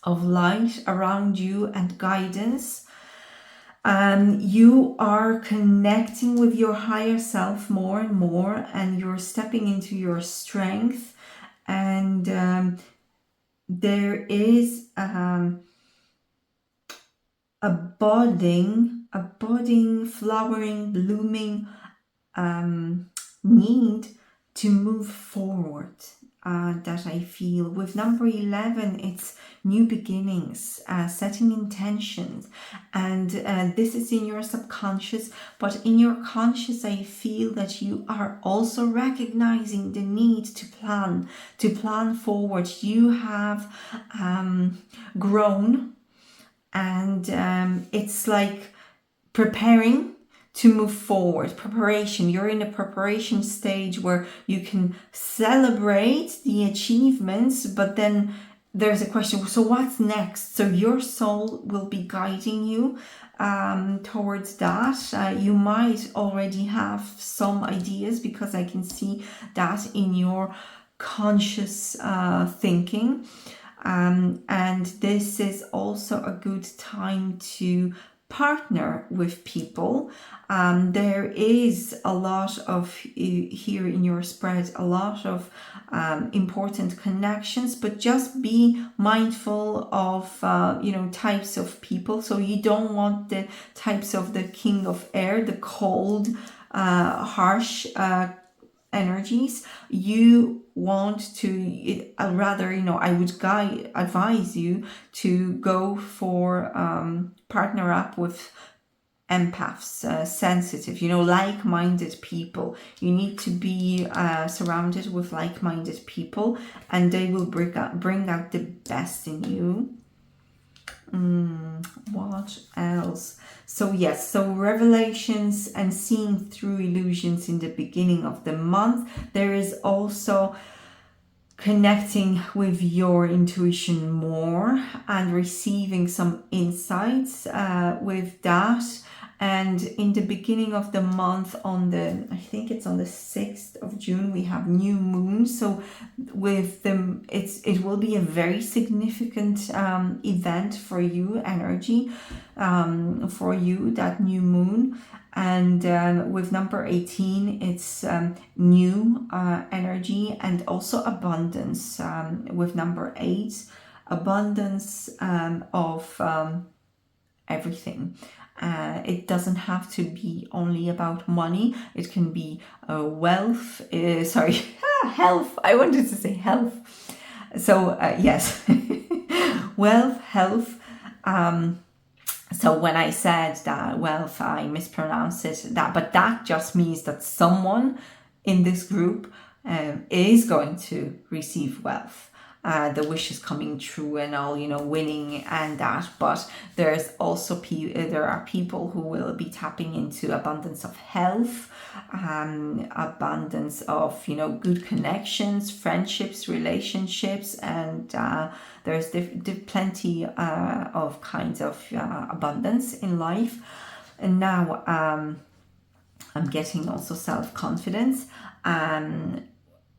of light around you and guidance. You are connecting with your higher self more and more, and you're stepping into your strength. And there is a budding, flowering, blooming need to move forward. That I feel. With number 11, it's new beginnings, setting intentions, and this is in your subconscious, but in your conscious I feel that you are also recognizing the need to plan forward. You have grown, and it's like preparing to move forward. Preparation. You're in a preparation stage where you can celebrate the achievements, but then there's a question, so what's next? So your soul will be guiding you towards that. You might already have some ideas because I can see that in your conscious thinking. And this is also a good time to partner with people. There is a lot of, here in your spread, a lot of important connections, but just be mindful of, types of people. So you don't want the types of the king of air, the cold, harsh energies. You want to, rather, I would advise you to go for partner up with empaths, sensitive, like-minded people. You need to be surrounded with like-minded people, and they will bring out the best in you. What else? So yes, so revelations and seeing through illusions in the beginning of the month. There is also connecting with your intuition more and receiving some insights with that. And in the beginning of the month, I think it's on the 6th of June, we have new moon. So with them, it will be a very significant event for you, energy for you, that new moon. And with number 18, it's new energy, and also abundance. With number 8, abundance of everything. It doesn't have to be only about money. It can be wealth, health. I wanted to say health. So yes, wealth, health. So when I said that wealth, I mispronounced it, but that just means that someone in this group is going to receive wealth. The wish is coming true and all, winning and that. But there's also there are people who will be tapping into abundance of health, abundance of, good connections, friendships, relationships, and there's plenty of kinds of abundance in life. And now I'm getting also self-confidence.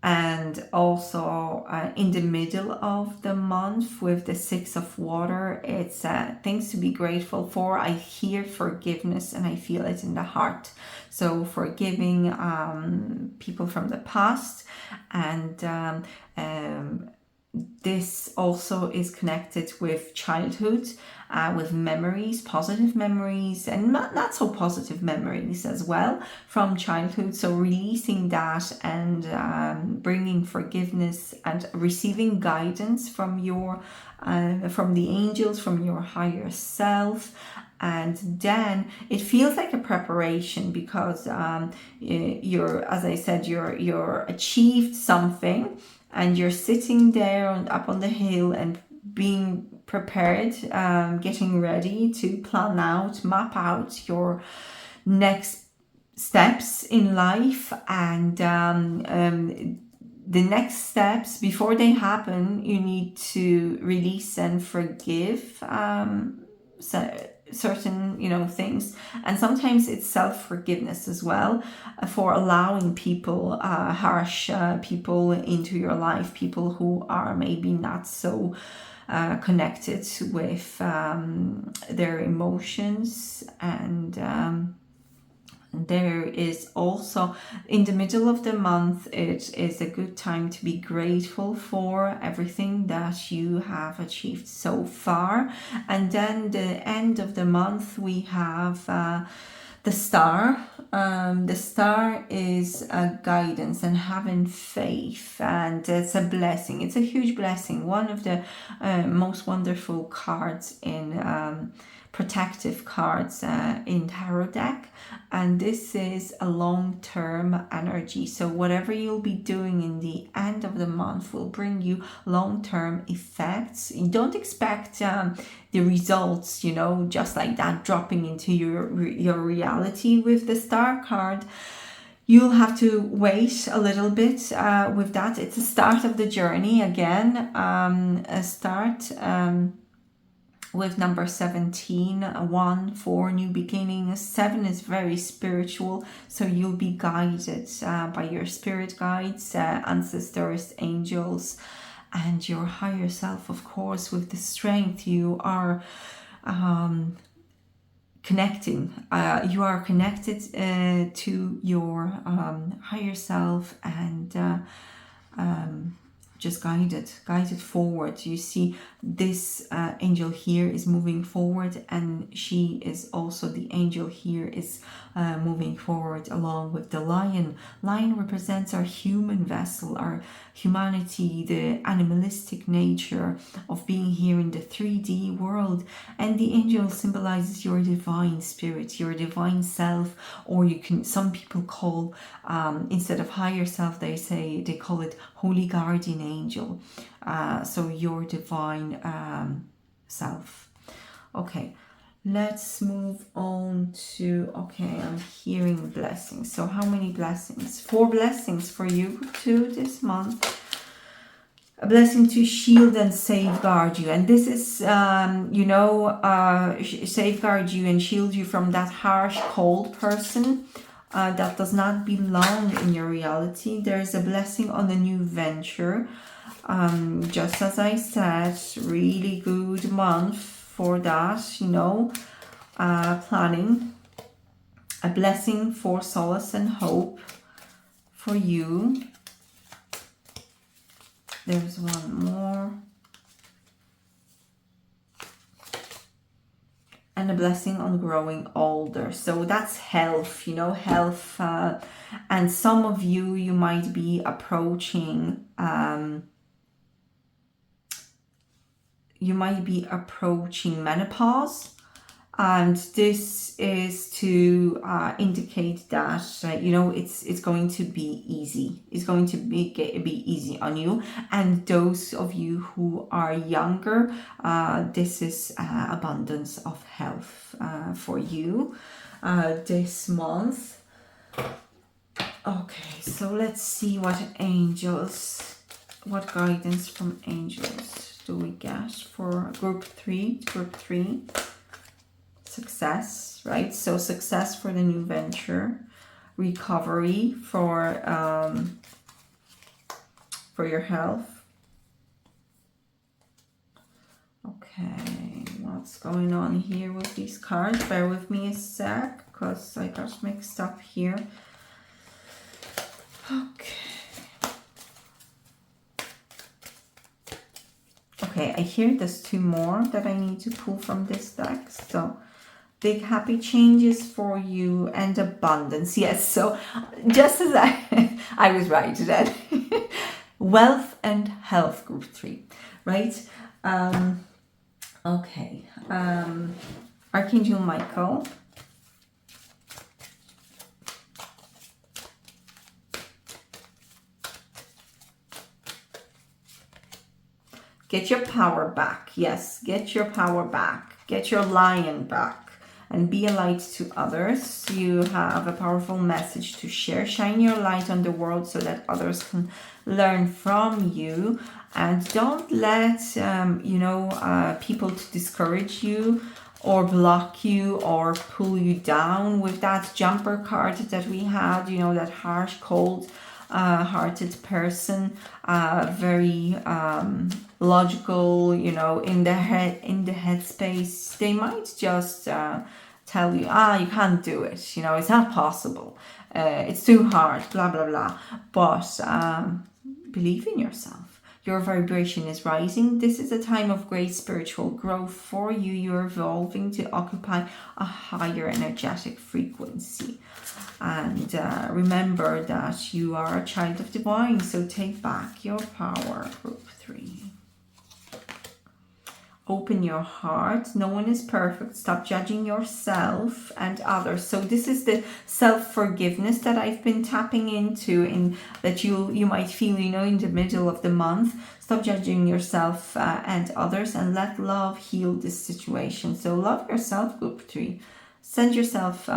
And also in the middle of the month with the 6 of water, it's things to be grateful for. I hear forgiveness and I feel it in the heart. So forgiving people from the past, and this also is connected with childhood, with memories, positive memories, and not so positive memories as well from childhood. So releasing that and bringing forgiveness and receiving guidance from from the angels, from your higher self. And then it feels like a preparation, because you're, as I said, you're achieved something, and you're sitting there up on the hill and being prepared, getting ready to map out your next steps in life. And the next steps, before they happen, you need to release and forgive certain things. And sometimes it's self-forgiveness as well, for allowing people, harsh people into your life, people who are maybe not so connected with their emotions. And there is also, in the middle of the month, it is a good time to be grateful for everything that you have achieved so far. And then the end of the month, we have the star. The star is a guidance and having faith, and it's a blessing. It's a huge blessing. One of the most wonderful cards in protective cards in tarot deck, and this is a long-term energy. So whatever you'll be doing in the end of the month will bring you long-term effects. You don't expect the results, just like that, dropping into your reality with the star card. You'll have to wait a little bit with that. It's a start of the journey again, a start. With number 17, 1, 4, new beginning. 7 is very spiritual, so you'll be guided by your spirit guides, ancestors, angels, and your higher self, of course, with the strength you are connecting. You are connected to your higher self, and just guided forward. You see this angel here is moving forward, and she is also, the angel here is moving forward along with the lion. Lion represents our human vessel, our humanity, the animalistic nature of being here in the 3D world. And the angel symbolizes your divine spirit, your divine self, or you can, some people call, instead of higher self, they call it holy guardian angel. So your divine self. Okay, let's move on to, okay, I'm hearing blessings. So how many blessings? 4 blessings for you too this month. A blessing to shield and safeguard you. And this is, safeguard you and shield you from that harsh, cold person that does not belong in your reality. There's a blessing on a new venture. Just as I said, really good month for that, planning. A blessing for solace and hope for you. There's one more. And a blessing on growing older. So that's health, health. And some of you might be approaching, menopause. And this is to indicate that it's going to be easy. It's going to be easy on you. And those of you who are younger, this is abundance of health for you this month. Okay, so let's see what guidance from angels do we get for group 3. Success, right? So success for the new venture, recovery for your health. Okay, what's going on here with these cards? Bear with me a sec, because I got mixed up here. Okay, I hear there's 2 more that I need to pull from this deck. So big happy changes for you and abundance. Yes, so just as I was right then. Wealth and health, group 3, right? Okay. Archangel Michael. Get your power back. Yes, get your power back. Get your lion back. And be a light to others. You have a powerful message to share. Shine your light on the world so that others can learn from you. And don't let people to discourage you or block you or pull you down. With that jumper card that we had, that harsh, cold hearted person, very logical, in the headspace. They might just tell you, you can't do it, it's not possible, it's too hard, blah blah blah. But believe in yourself. Your vibration is rising. This is a time of great spiritual growth for you. You're evolving to occupy a higher energetic frequency. And remember that you are a child of divine. So take back your power, group 3. Open your heart. No one is perfect. Stop judging yourself and others. So this is the self-forgiveness that I've been tapping into, in that you might feel, in the middle of the month. Stop judging yourself and others, and let love heal this situation. So love yourself, group 3. Send yourself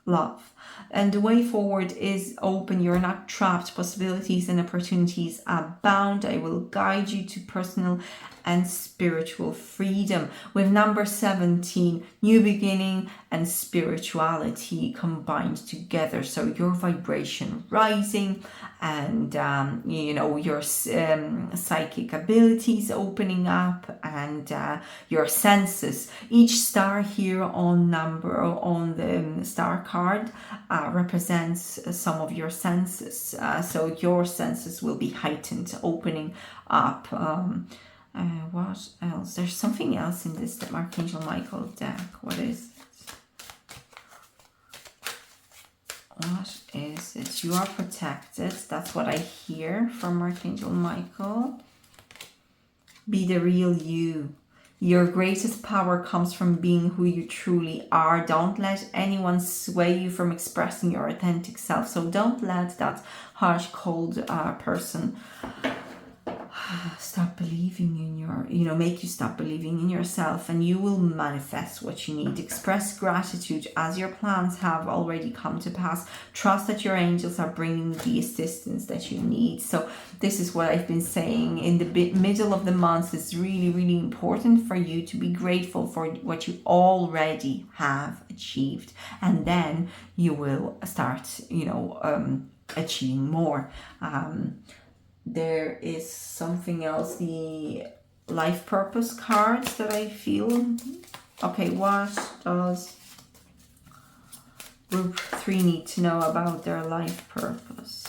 love. And the way forward is open. You're not trapped. Possibilities and opportunities abound. I will guide you to personal and spiritual freedom. With number 17, new beginning and spirituality combined together. So your vibration rising, and you know, your psychic abilities opening up, and your senses. Each star here on the star card represents some of your senses. So your senses will be heightened, opening up. What else? There's something else in this Archangel Michael deck. What is it? What is it? You are protected. That's what I hear from Archangel Michael. Be the real you. Your greatest power comes from being who you truly are. Don't let anyone sway you from expressing your authentic self. So don't let that harsh, cold person stop believing in make you stop believing in yourself, and you will manifest what you need. Express gratitude as your plans have already come to pass. Trust that your angels are bringing the assistance that you need. So this is what I've been saying in the middle of the month. It's really, really important for you to be grateful for what you already have achieved, and then you will start achieving more. There is something else, the life purpose cards that I feel. Okay, what does group 3 need to know about their life purpose?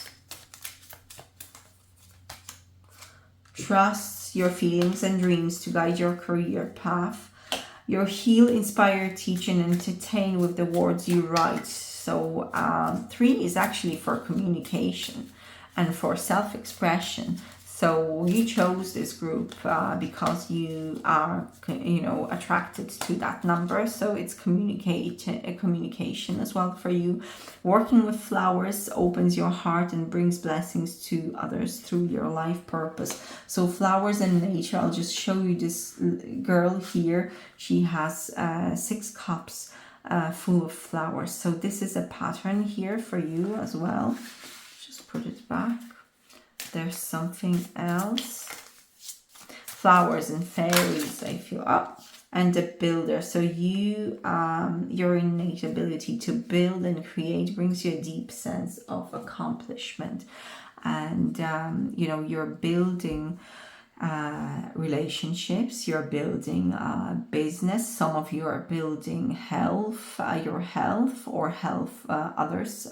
Trust your feelings and dreams to guide your career path. Your heal, inspire, teach, and entertain with the words you write. So 3 is actually for communication and for self-expression. So you chose this group because you are, attracted to that number. So it's communication as well for you. Working with flowers opens your heart and brings blessings to others through your life purpose. So flowers and nature. I'll just show you this girl here. She has 6 cups full of flowers. So this is a pattern here for you as well. Put it back. There's something else. Flowers and fairies, I feel. And a builder. So you, your innate ability to build and create brings you a deep sense of accomplishment. And, you're building relationships, you're building business. Some of you are building health, your health, or health others.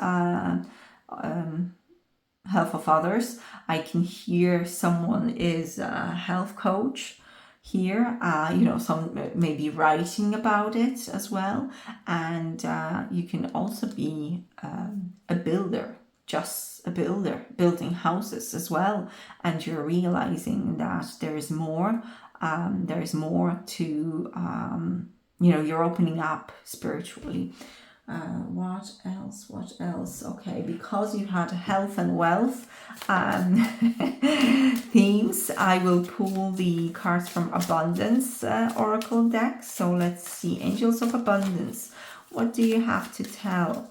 Health of others. I can hear someone is a health coach here. Some may be writing about it as well. And you can also be a builder, just a builder, building houses as well. And you're realizing that there is more. There is more to, you're opening up spiritually. What else? Okay, because you had health and wealth themes, I will pull the cards from Abundance Oracle deck. So let's see. Angels of Abundance, what do you have to tell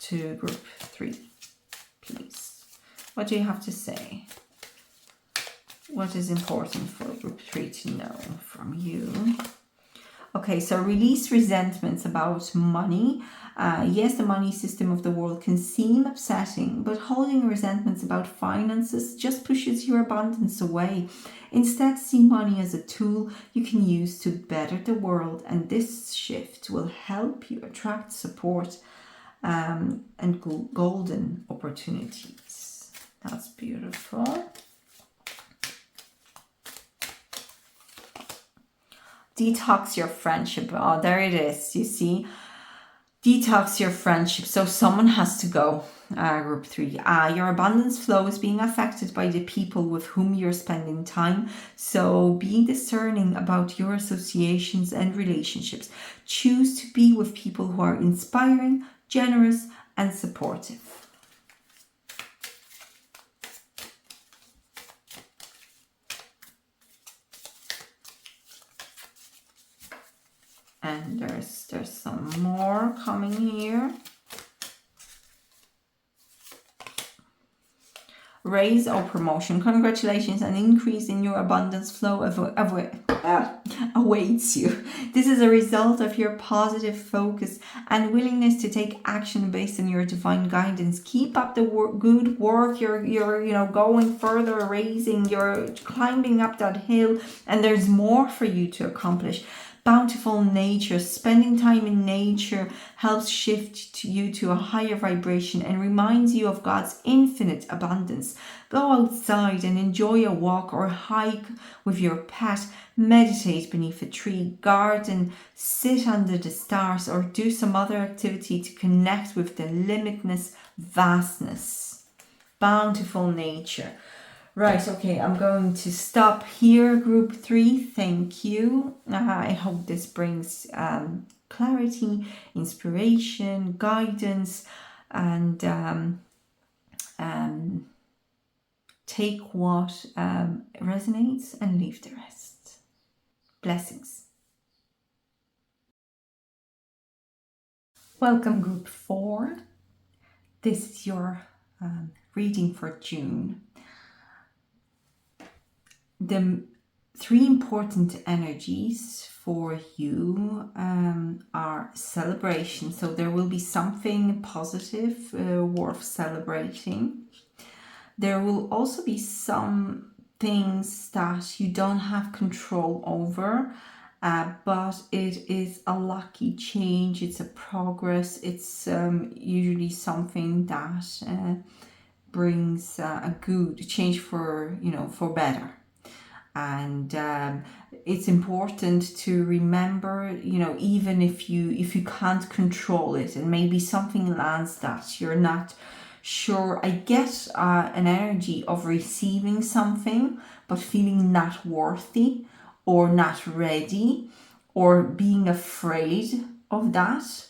to group 3, please? What do you have to say? What is important for group 3 to know from you? Okay, so release resentments about money. Yes, the money system of the world can seem upsetting, but holding resentments about finances just pushes your abundance away. Instead, see money as a tool you can use to better the world, and this shift will help you attract support and golden opportunities. That's beautiful. Detox your friendship. Oh, there it is. You see, detox your friendship. So someone has to go. Group 3. Your abundance flow is being affected by the people with whom you're spending time. So be discerning about your associations and relationships. Choose to be with people who are inspiring, generous, and supportive. And there's some more coming here. Raise or promotion. Congratulations, an increase in your abundance flow awaits you. This is a result of your positive focus and willingness to take action based on your divine guidance. Keep up the good work. You're going further, raising, you're climbing up that hill, and there's more for you to accomplish. Bountiful nature, spending time in nature helps shift you to a higher vibration and reminds you of God's infinite abundance. Go outside and enjoy a walk or hike with your pet. Meditate beneath a tree, garden, sit under the stars, or do some other activity to connect with the limitless vastness. Bountiful nature. Right, okay, I'm going to stop here, group 3. Thank you. I hope this brings clarity, inspiration, guidance, and take what resonates and leave the rest. Blessings. Welcome, group 4. This is your reading for June. The 3 important energies for you are celebration. So there will be something positive worth celebrating. There will also be some things that you don't have control over, but it is a lucky change. It's a progress. It's usually something that brings a good change for better. And it's important to remember, even if you can't control it, and maybe something lands that you're not sure. I get an energy of receiving something but feeling not worthy or not ready or being afraid of that.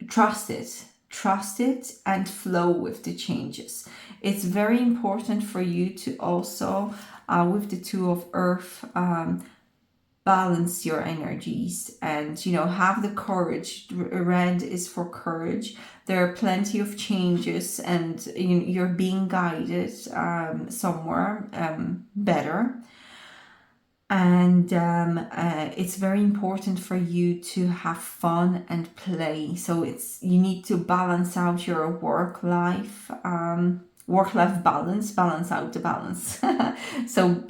Trust it and flow with the changes. It's very important for you to also, with the 2 of Earth, balance your energies and, have the courage. Red is for courage. There are plenty of changes and you're being guided somewhere better. And it's very important for you to have fun and play. So you need to balance out your work-life balance out the balance. So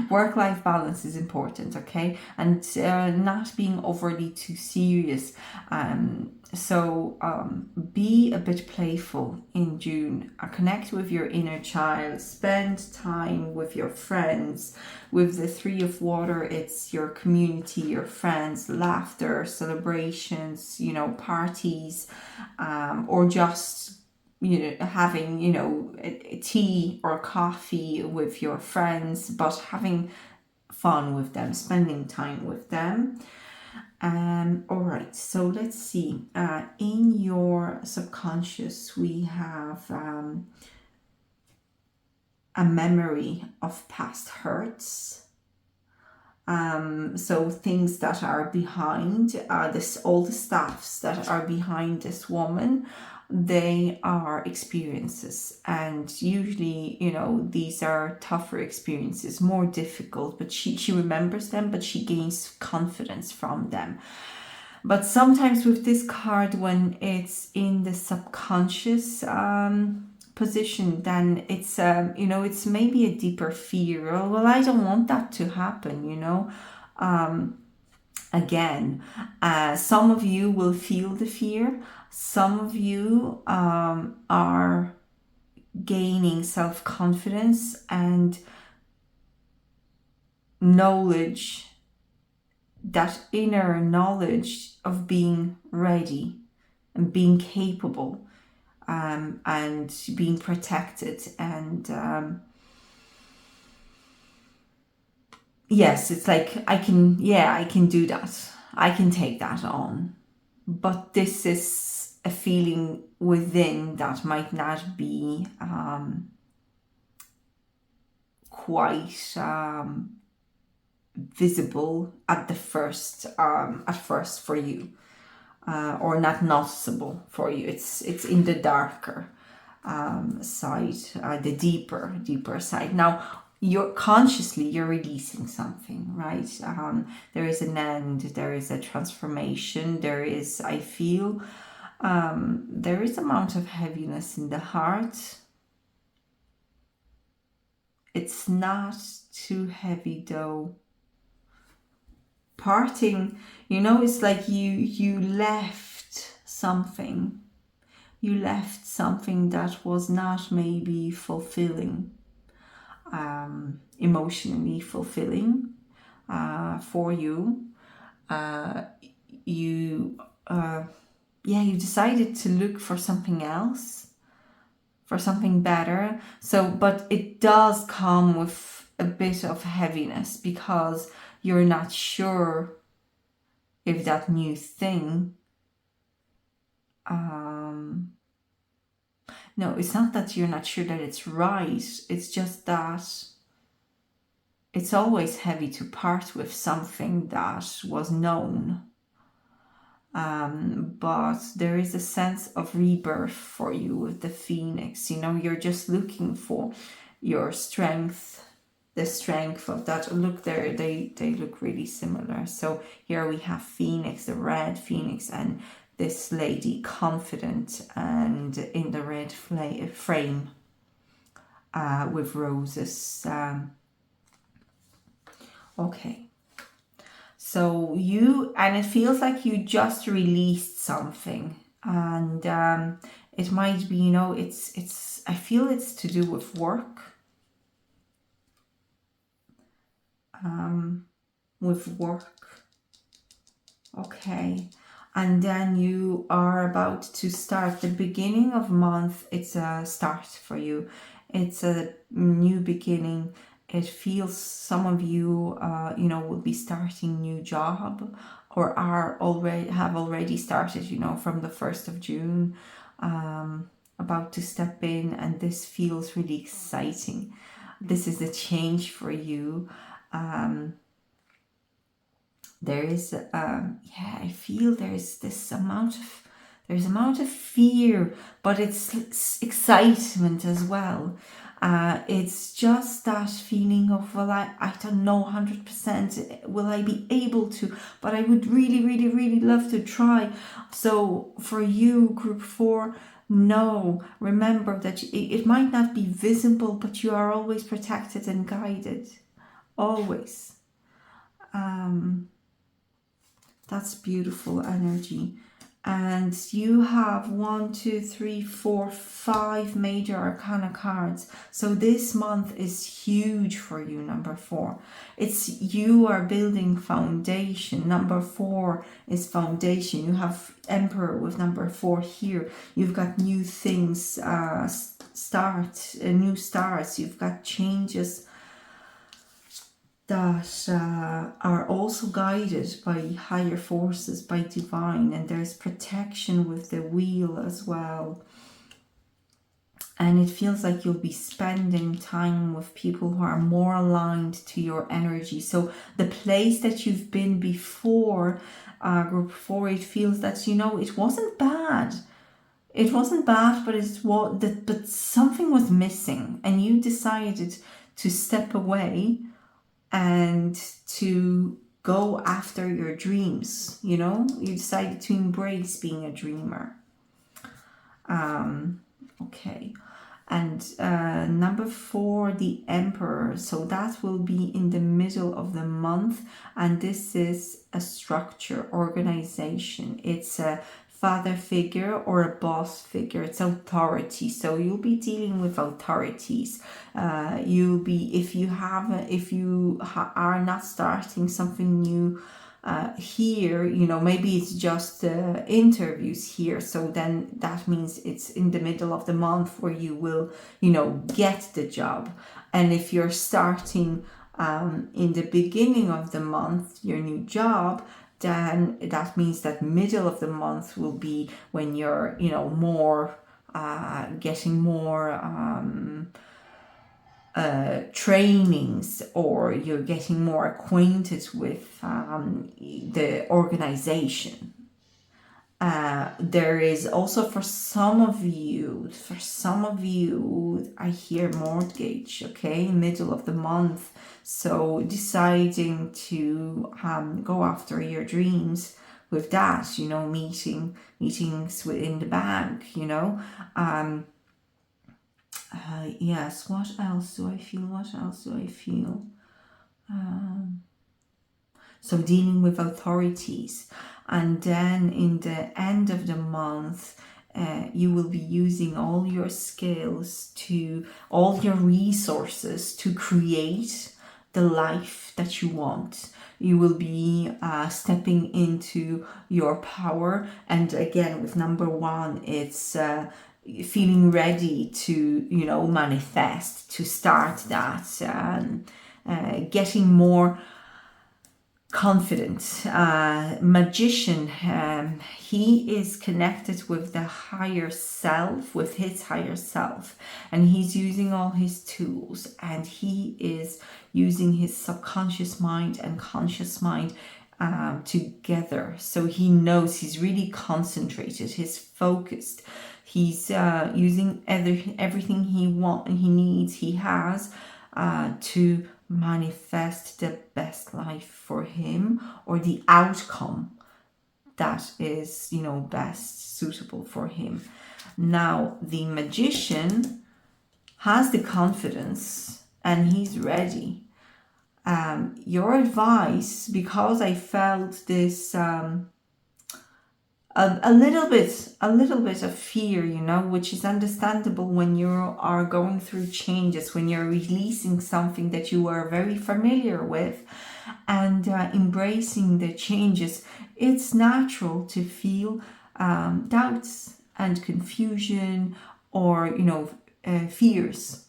work-life balance is important, okay? And not being overly too serious. So be a bit playful in June. Connect with your inner child. Spend time with your friends. With the 3 of Water, it's your community, your friends, laughter, celebrations, parties, or just having a tea or coffee with your friends, but having fun with them, spending time with them. All right, so let's see. In your subconscious, we have a memory of past hurts. So things that are behind all the staffs that are behind this woman, they are experiences, and usually these are tougher experiences, more difficult, but she remembers them, but she gains confidence from them. But sometimes with this card, when it's in the subconscious position, then it's it's maybe a deeper fear. Oh, well, I don't want that to happen, again, some of you will feel the fear. Some of you are gaining self-confidence and knowledge, that inner knowledge of being ready and being capable, and being protected. And yes, it's like I can do that. I can take that on. But this is a feeling within that might not be quite visible at first for you, or not noticeable for you. It's in the darker side, the deeper side. Now, you're consciously, you're releasing something, right? There is an end, there is a transformation, there is, I feel, there is amount of heaviness in the heart. It's not too heavy though. Parting, it's like you left something. You left something that was not maybe fulfilling, emotionally fulfilling for you. You you decided to look for something else, for something better. So, but it does come with a bit of heaviness because you're not sure if that new thing, no, it's not that you're not sure that it's right. It's just that it's always heavy to part with something that was known. But there is a sense of rebirth for you with the phoenix. You're just looking for your strength, the strength of that. Look, there they look really similar. So here we have phoenix, the red phoenix, and this lady confident and in the red frame with roses. Okay. So and it feels like you just released something, and it might be, I feel it's to do with work, with work. Okay. And then you are about to start the beginning of month. It's a start for you. It's a new beginning. It feels some of you, will be starting new job or have already started, from the 1st of June, about to step in, and this feels really exciting. This is a change for you. There is, I feel there's amount of fear, but it's excitement as well. It's just that feeling of, well, I don't know 100% will I be able to, but I would really, really, really love to try. So for you, group 4, no, remember that it might not be visible, but you are always protected and guided, always. That's beautiful energy. And you have 1, 2, 3, 4, 5 major arcana cards. So this month is huge for you, number 4. You are building foundation. Number 4 is foundation. You have Emperor with number 4 here. You've got new things, new starts. You've got changes that are also guided by higher forces, by divine, and there's protection with the wheel as well. And it feels like you'll be spending time with people who are more aligned to your energy. So the place that you've been before, group 4, it feels that, it wasn't bad. It wasn't bad, but something was missing, and you decided to step away and to go after your dreams. You decided to embrace being a dreamer. Okay. And number 4, the Emperor. So that will be in the middle of the month, and this is a structure, organization. It's a father figure or a boss figure. It's authority. So you'll be dealing with authorities. You'll be, if you are not starting something new here, maybe it's just interviews here. So then that means it's in the middle of the month where you will, get the job. And if you're starting in the beginning of the month, your new job, then that means that middle of the month will be when you're, more getting more trainings, or you're getting more acquainted with the organization. There is also for some of you, I hear mortgage, okay, middle of the month. So deciding to go after your dreams with that, you know, meetings within the bank, you know. Yes, what else do I feel? So dealing with authorities. And then in the end of the month, you will be using all your skills, all your resources to create the life that you want. You will be stepping into your power. And again, with number one, it's feeling ready to, you know, manifest, to start that, getting more confident. Magician, he is connected with the higher self, with his higher self, and he's using all his tools, and he is using his subconscious mind and conscious mind together. So he knows, he's really concentrated, he's focused, he's using everything he needs, he has to manifest the best life for him, or the outcome that is, you know, best suitable for him. Now the magician has the confidence and he's ready. Your advice, because I felt this a little bit of fear, you know, which is understandable when you are going through changes, when you're releasing something that you are very familiar with, and embracing the changes. It's natural to feel doubts and confusion, or, you know, fears.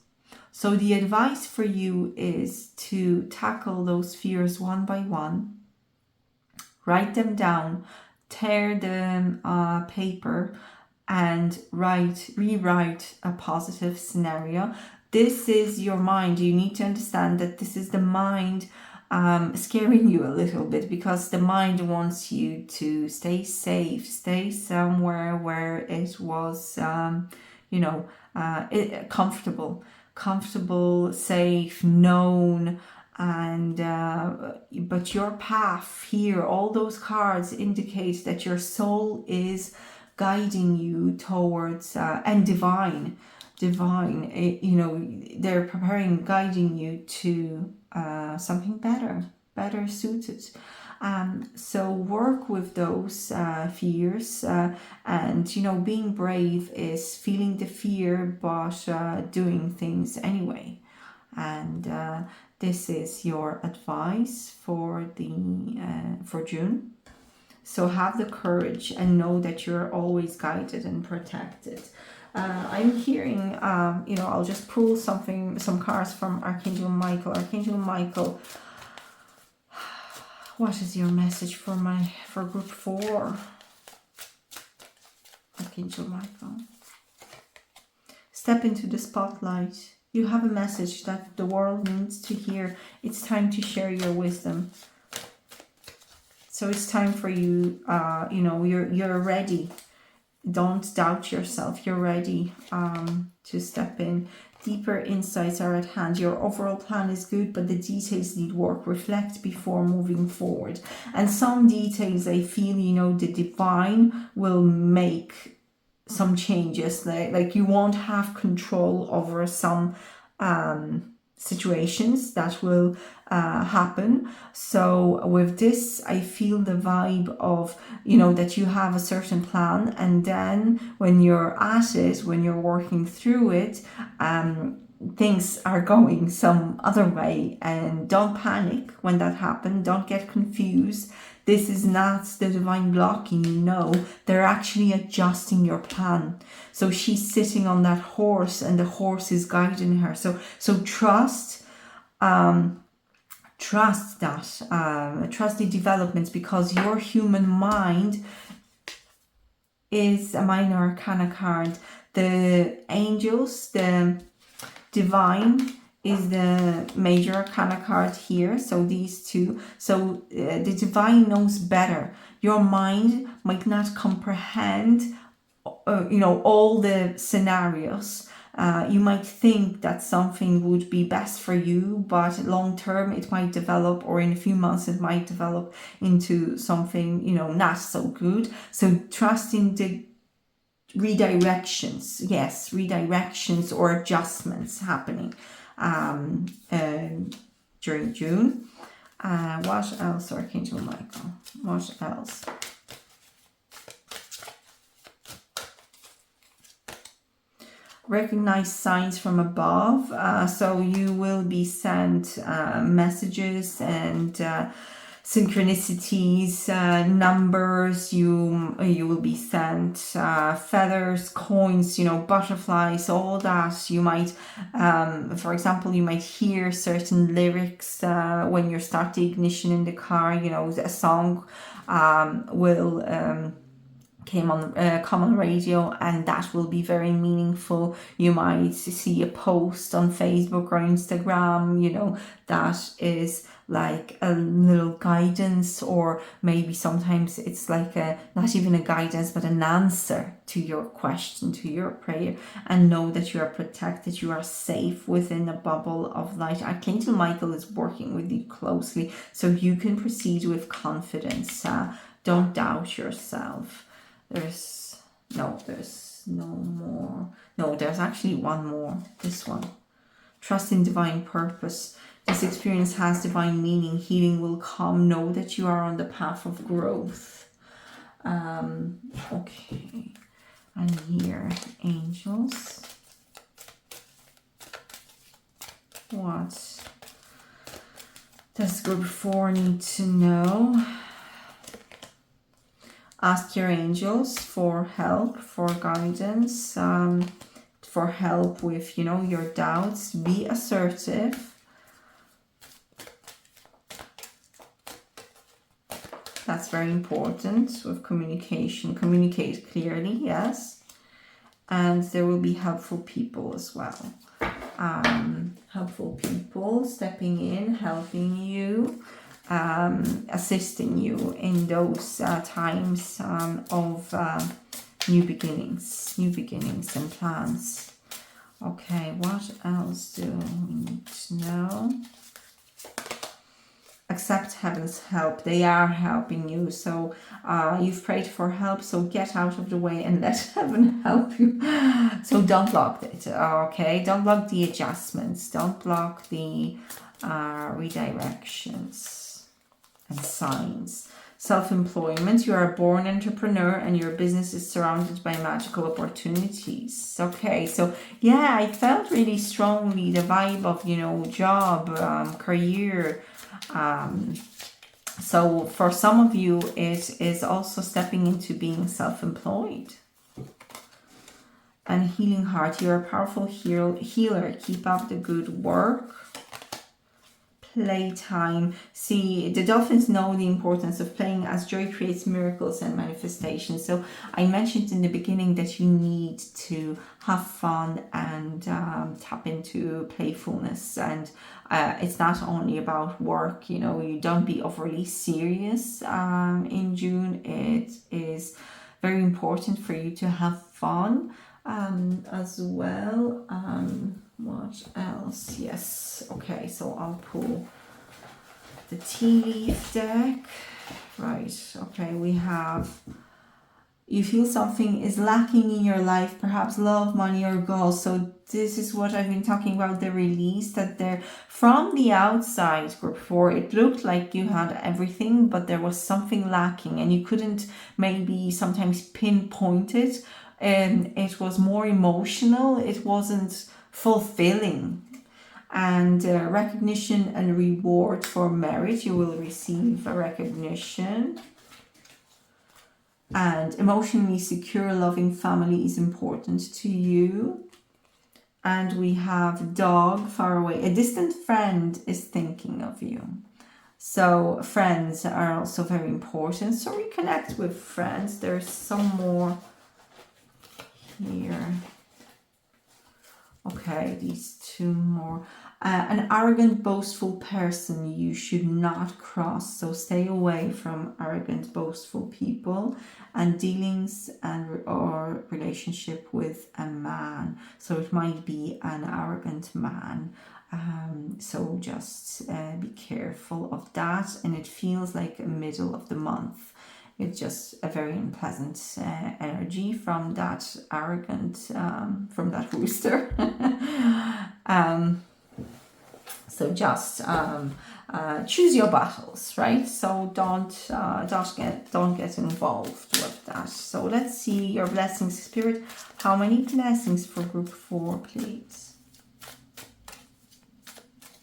So the advice for you is to tackle those fears one by one, write them down, tear the paper, and rewrite a positive scenario. This is your mind. You need to understand that this is the mind scaring you a little bit, because the mind wants you to stay safe, stay somewhere where it was, you know, comfortable, safe, known. And but your path here, all those cards indicate that your soul is guiding you towards and divine, you know, they're guiding you to something better suited. So work with those fears, and, you know, being brave is feeling the fear but doing things anyway. And this is your advice for June. So have the courage and know that you're always guided and protected. I'm hearing, you know, I'll just pull some cards from Archangel Michael. Archangel Michael, what is your message for group 4? Archangel Michael, step into the spotlight. You have a message that the world needs to hear. It's time to share your wisdom. So it's time for you, you know, you're ready. Don't doubt yourself. You're ready to step in. Deeper insights are at hand. Your overall plan is good, but the details need work. Reflect before moving forward. And some details, I feel, you know, the divine will make some changes. Like you won't have control over some situations that will happen. So with this, I feel the vibe of, you know, that you have a certain plan, and then when you're at it, when you're working through it, things are going some other way. And don't panic when that happens. Don't get confused. This is not the divine blocking, you know. They're actually adjusting your plan. So she's sitting on that horse, and the horse is guiding her. So trust that, trust the developments, because your human mind is a minor arcana card. The angels, the divine is the major arcana card here. So these two. So the divine knows better. Your mind might not comprehend, all the scenarios. You might think that something would be best for you, but long term it might develop, or in a few months it might develop into something, not so good. So trust in the redirections, yes, redirections or adjustments happening during June. What else, Archangel Michael? What else? Recognize signs from above. So you will be sent messages and synchronicities, numbers. You will be sent feathers, coins, butterflies, all that. You might, for example, you might hear certain lyrics when you start the ignition in the car. A song will come on radio, and that will be very meaningful. You might see a post on Facebook or Instagram, that is like a little guidance, or maybe sometimes it's like not even a guidance but an answer to your question, to your prayer. And know that you are protected, you are safe within a bubble of light. Archangel Michael is working with you closely, so you can proceed with confidence. Don't doubt yourself. There's no more. No, there's actually one more. This one. Trust in divine purpose. This experience has divine meaning. Healing will come. Know that you are on the path of growth. Okay. And here, angels. What does group 4 need to know? Ask your angels for help, for guidance, for help with, your doubts. Be assertive. That's very important with communication. Communicate clearly, yes. And there will be helpful people as well. Helpful people stepping in, helping you. Assisting you in those times of new beginnings and plans. Okay, what else do we need to know? Accept heaven's help. They are helping you. So you've prayed for help, so get out of the way and let heaven help you. So don't block it, okay? Don't block the adjustments. Don't block the redirections and signs. Self-employment. You are a born entrepreneur and your business is surrounded by magical opportunities. Okay, so yeah, I felt really strongly the vibe of, job, career. So for some of you, it is also stepping into being self-employed. And healing heart. You're a powerful healer. Keep up the good work. Playtime. See, the dolphins know the importance of playing, as joy creates miracles and manifestations. So I mentioned in the beginning that you need to have fun and tap into playfulness. And it's not only about work, you don't be overly serious in June. It is very important for you to have fun as well. What else? Yes. Okay, so I'll pull the tea leaf deck. Right. Okay, we have, you feel something is lacking in your life, perhaps love, money, or goals. So this is what I've been talking about, the release, that there, from the outside, group 4, it looked like you had everything, but there was something lacking and you couldn't maybe sometimes pinpoint it. And it was more emotional. It wasn't fulfilling. And recognition and reward for merit. You will receive a recognition. And emotionally secure, loving family is important to you. And we have dog far away. A distant friend is thinking of you. So friends are also very important. So reconnect with friends. There's some more here. Okay, these two more. An arrogant, boastful person you should not cross. So stay away from arrogant, boastful people and dealings and or relationship with a man. So it might be an arrogant man. So just be careful of that. And it feels like a middle of the month. It's just a very unpleasant energy from that arrogant, from that rooster. So just choose your battles, right? So don't get involved with that. So let's see your blessings, Spirit. How many blessings for group 4, please?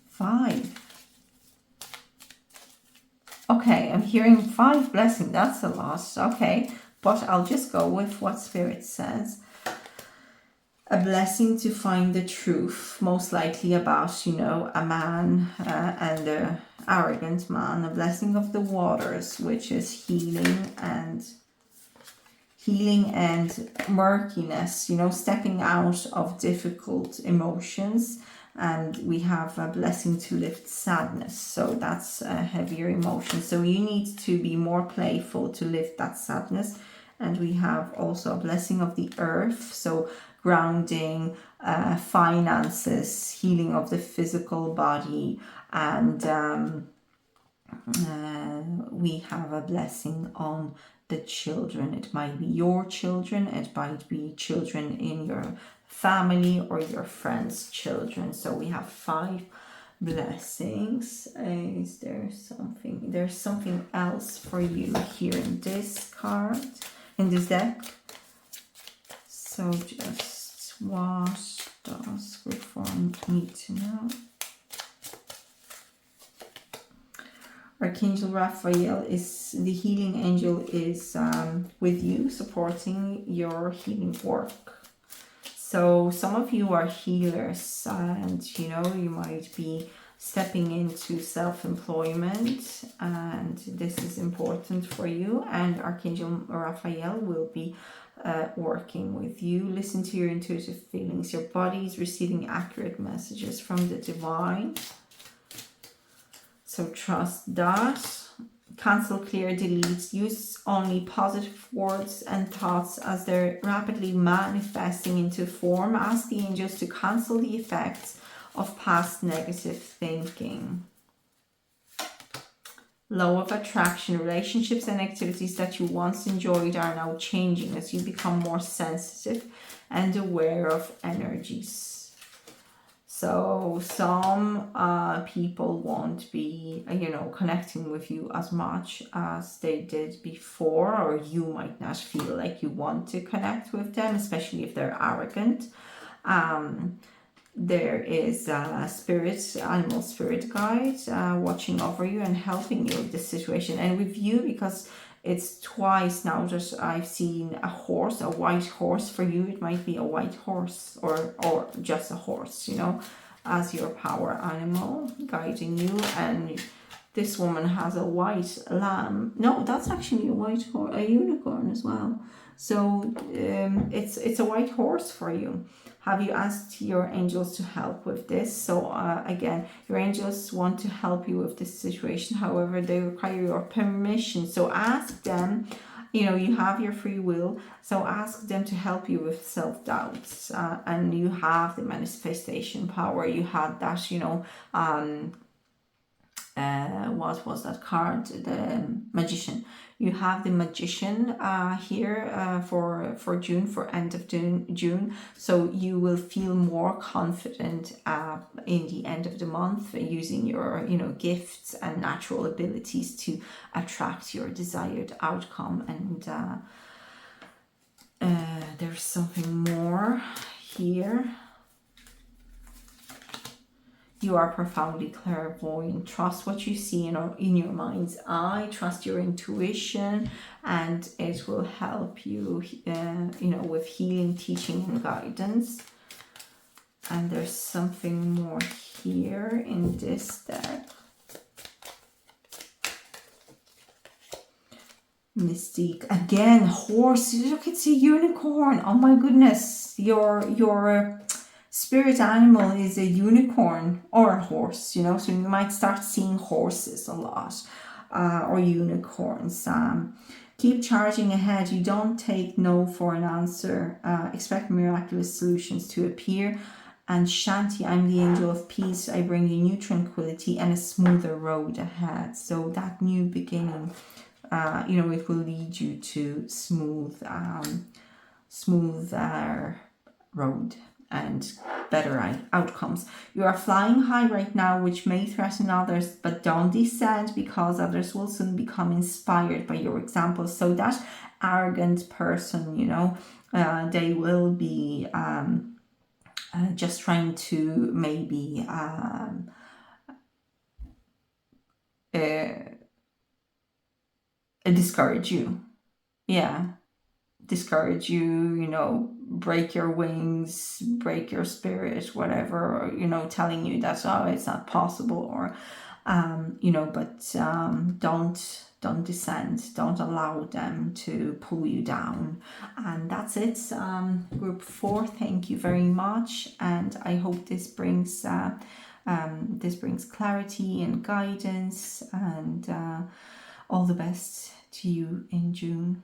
5. Okay, I'm hearing 5 blessings. That's a lot. Okay, but I'll just go with what Spirit says. A blessing to find the truth, most likely about, a man and an arrogant man. A blessing of the waters, which is healing and murkiness, stepping out of difficult emotions. And we have a blessing to lift sadness. So that's a heavier emotion. So you need to be more playful to lift that sadness. And we have also a blessing of the earth. So grounding, finances, healing of the physical body, and we have a blessing on the children. It might be your children, it might be children in your family or your friends' children. So we have 5 blessings. Is there something? There's something else for you here in this card, in this deck. So just what does group 4 need to know? Archangel Raphael is the healing angel, is with you, supporting your healing work. So some of you are healers, and you might be stepping into self-employment, and this is important for you. And Archangel Raphael will be working with you. Listen to your intuitive feelings. Your body is receiving accurate messages from the divine. So trust that. Cancel, clear, delete. Use only positive words and thoughts as they're rapidly manifesting into form. Ask the angels to cancel the effects of past negative thinking. Law of attraction. Relationships and activities that you once enjoyed are now changing as you become more sensitive and aware of energies. So some people won't be, connecting with you as much as they did before, or you might not feel like you want to connect with them, especially if they're arrogant. There is a animal spirit guide watching over you and helping you with this situation. And with you, because it's twice now that I've seen a horse, a white horse. For you, it might be a white horse or just a horse, as your power animal guiding you. And this woman has a white lamb. No, that's actually a unicorn as well. So it's a white horse for you. Have you asked your angels to help with this? So again, your angels want to help you with this situation. However, they require your permission. So ask them. You have your free will. So ask them to help you with self-doubts. And you have the manifestation power. You had that, what was that card? The magician. You have the magician here for June, for end of June. So you will feel more confident in the end of the month using your gifts and natural abilities to attract your desired outcome. And there's something more here. You are profoundly clairvoyant. Trust what you see in your mind's eye. Trust your intuition, and it will help you, with healing, teaching, and guidance. And there's something more here in this deck. Mystique again. Horse. Look, it's a unicorn. Oh my goodness. Your Spirit animal is a unicorn or a horse, you know, so you might start seeing horses a lot, or unicorns. Keep charging ahead. You don't take no for an answer. Expect miraculous solutions to appear. And Shanti, I'm the angel of peace. I bring you new tranquility and a smoother road ahead. So that new beginning, you know, it will lead you to smoother road and better outcomes. You are flying high right now, which may threaten others, but don't descend, because others will soon become inspired by your example. So that arrogant person, you know, they will be just trying to maybe discourage you. Yeah, discourage you, you know, break your wings, break your spirit, whatever, or, you know, telling you that, oh, it's not possible, or you know, but don't descend, don't allow them to pull you down. And that's it. Group 4, thank you very much, and I hope this brings clarity and guidance, and all the best to you in June.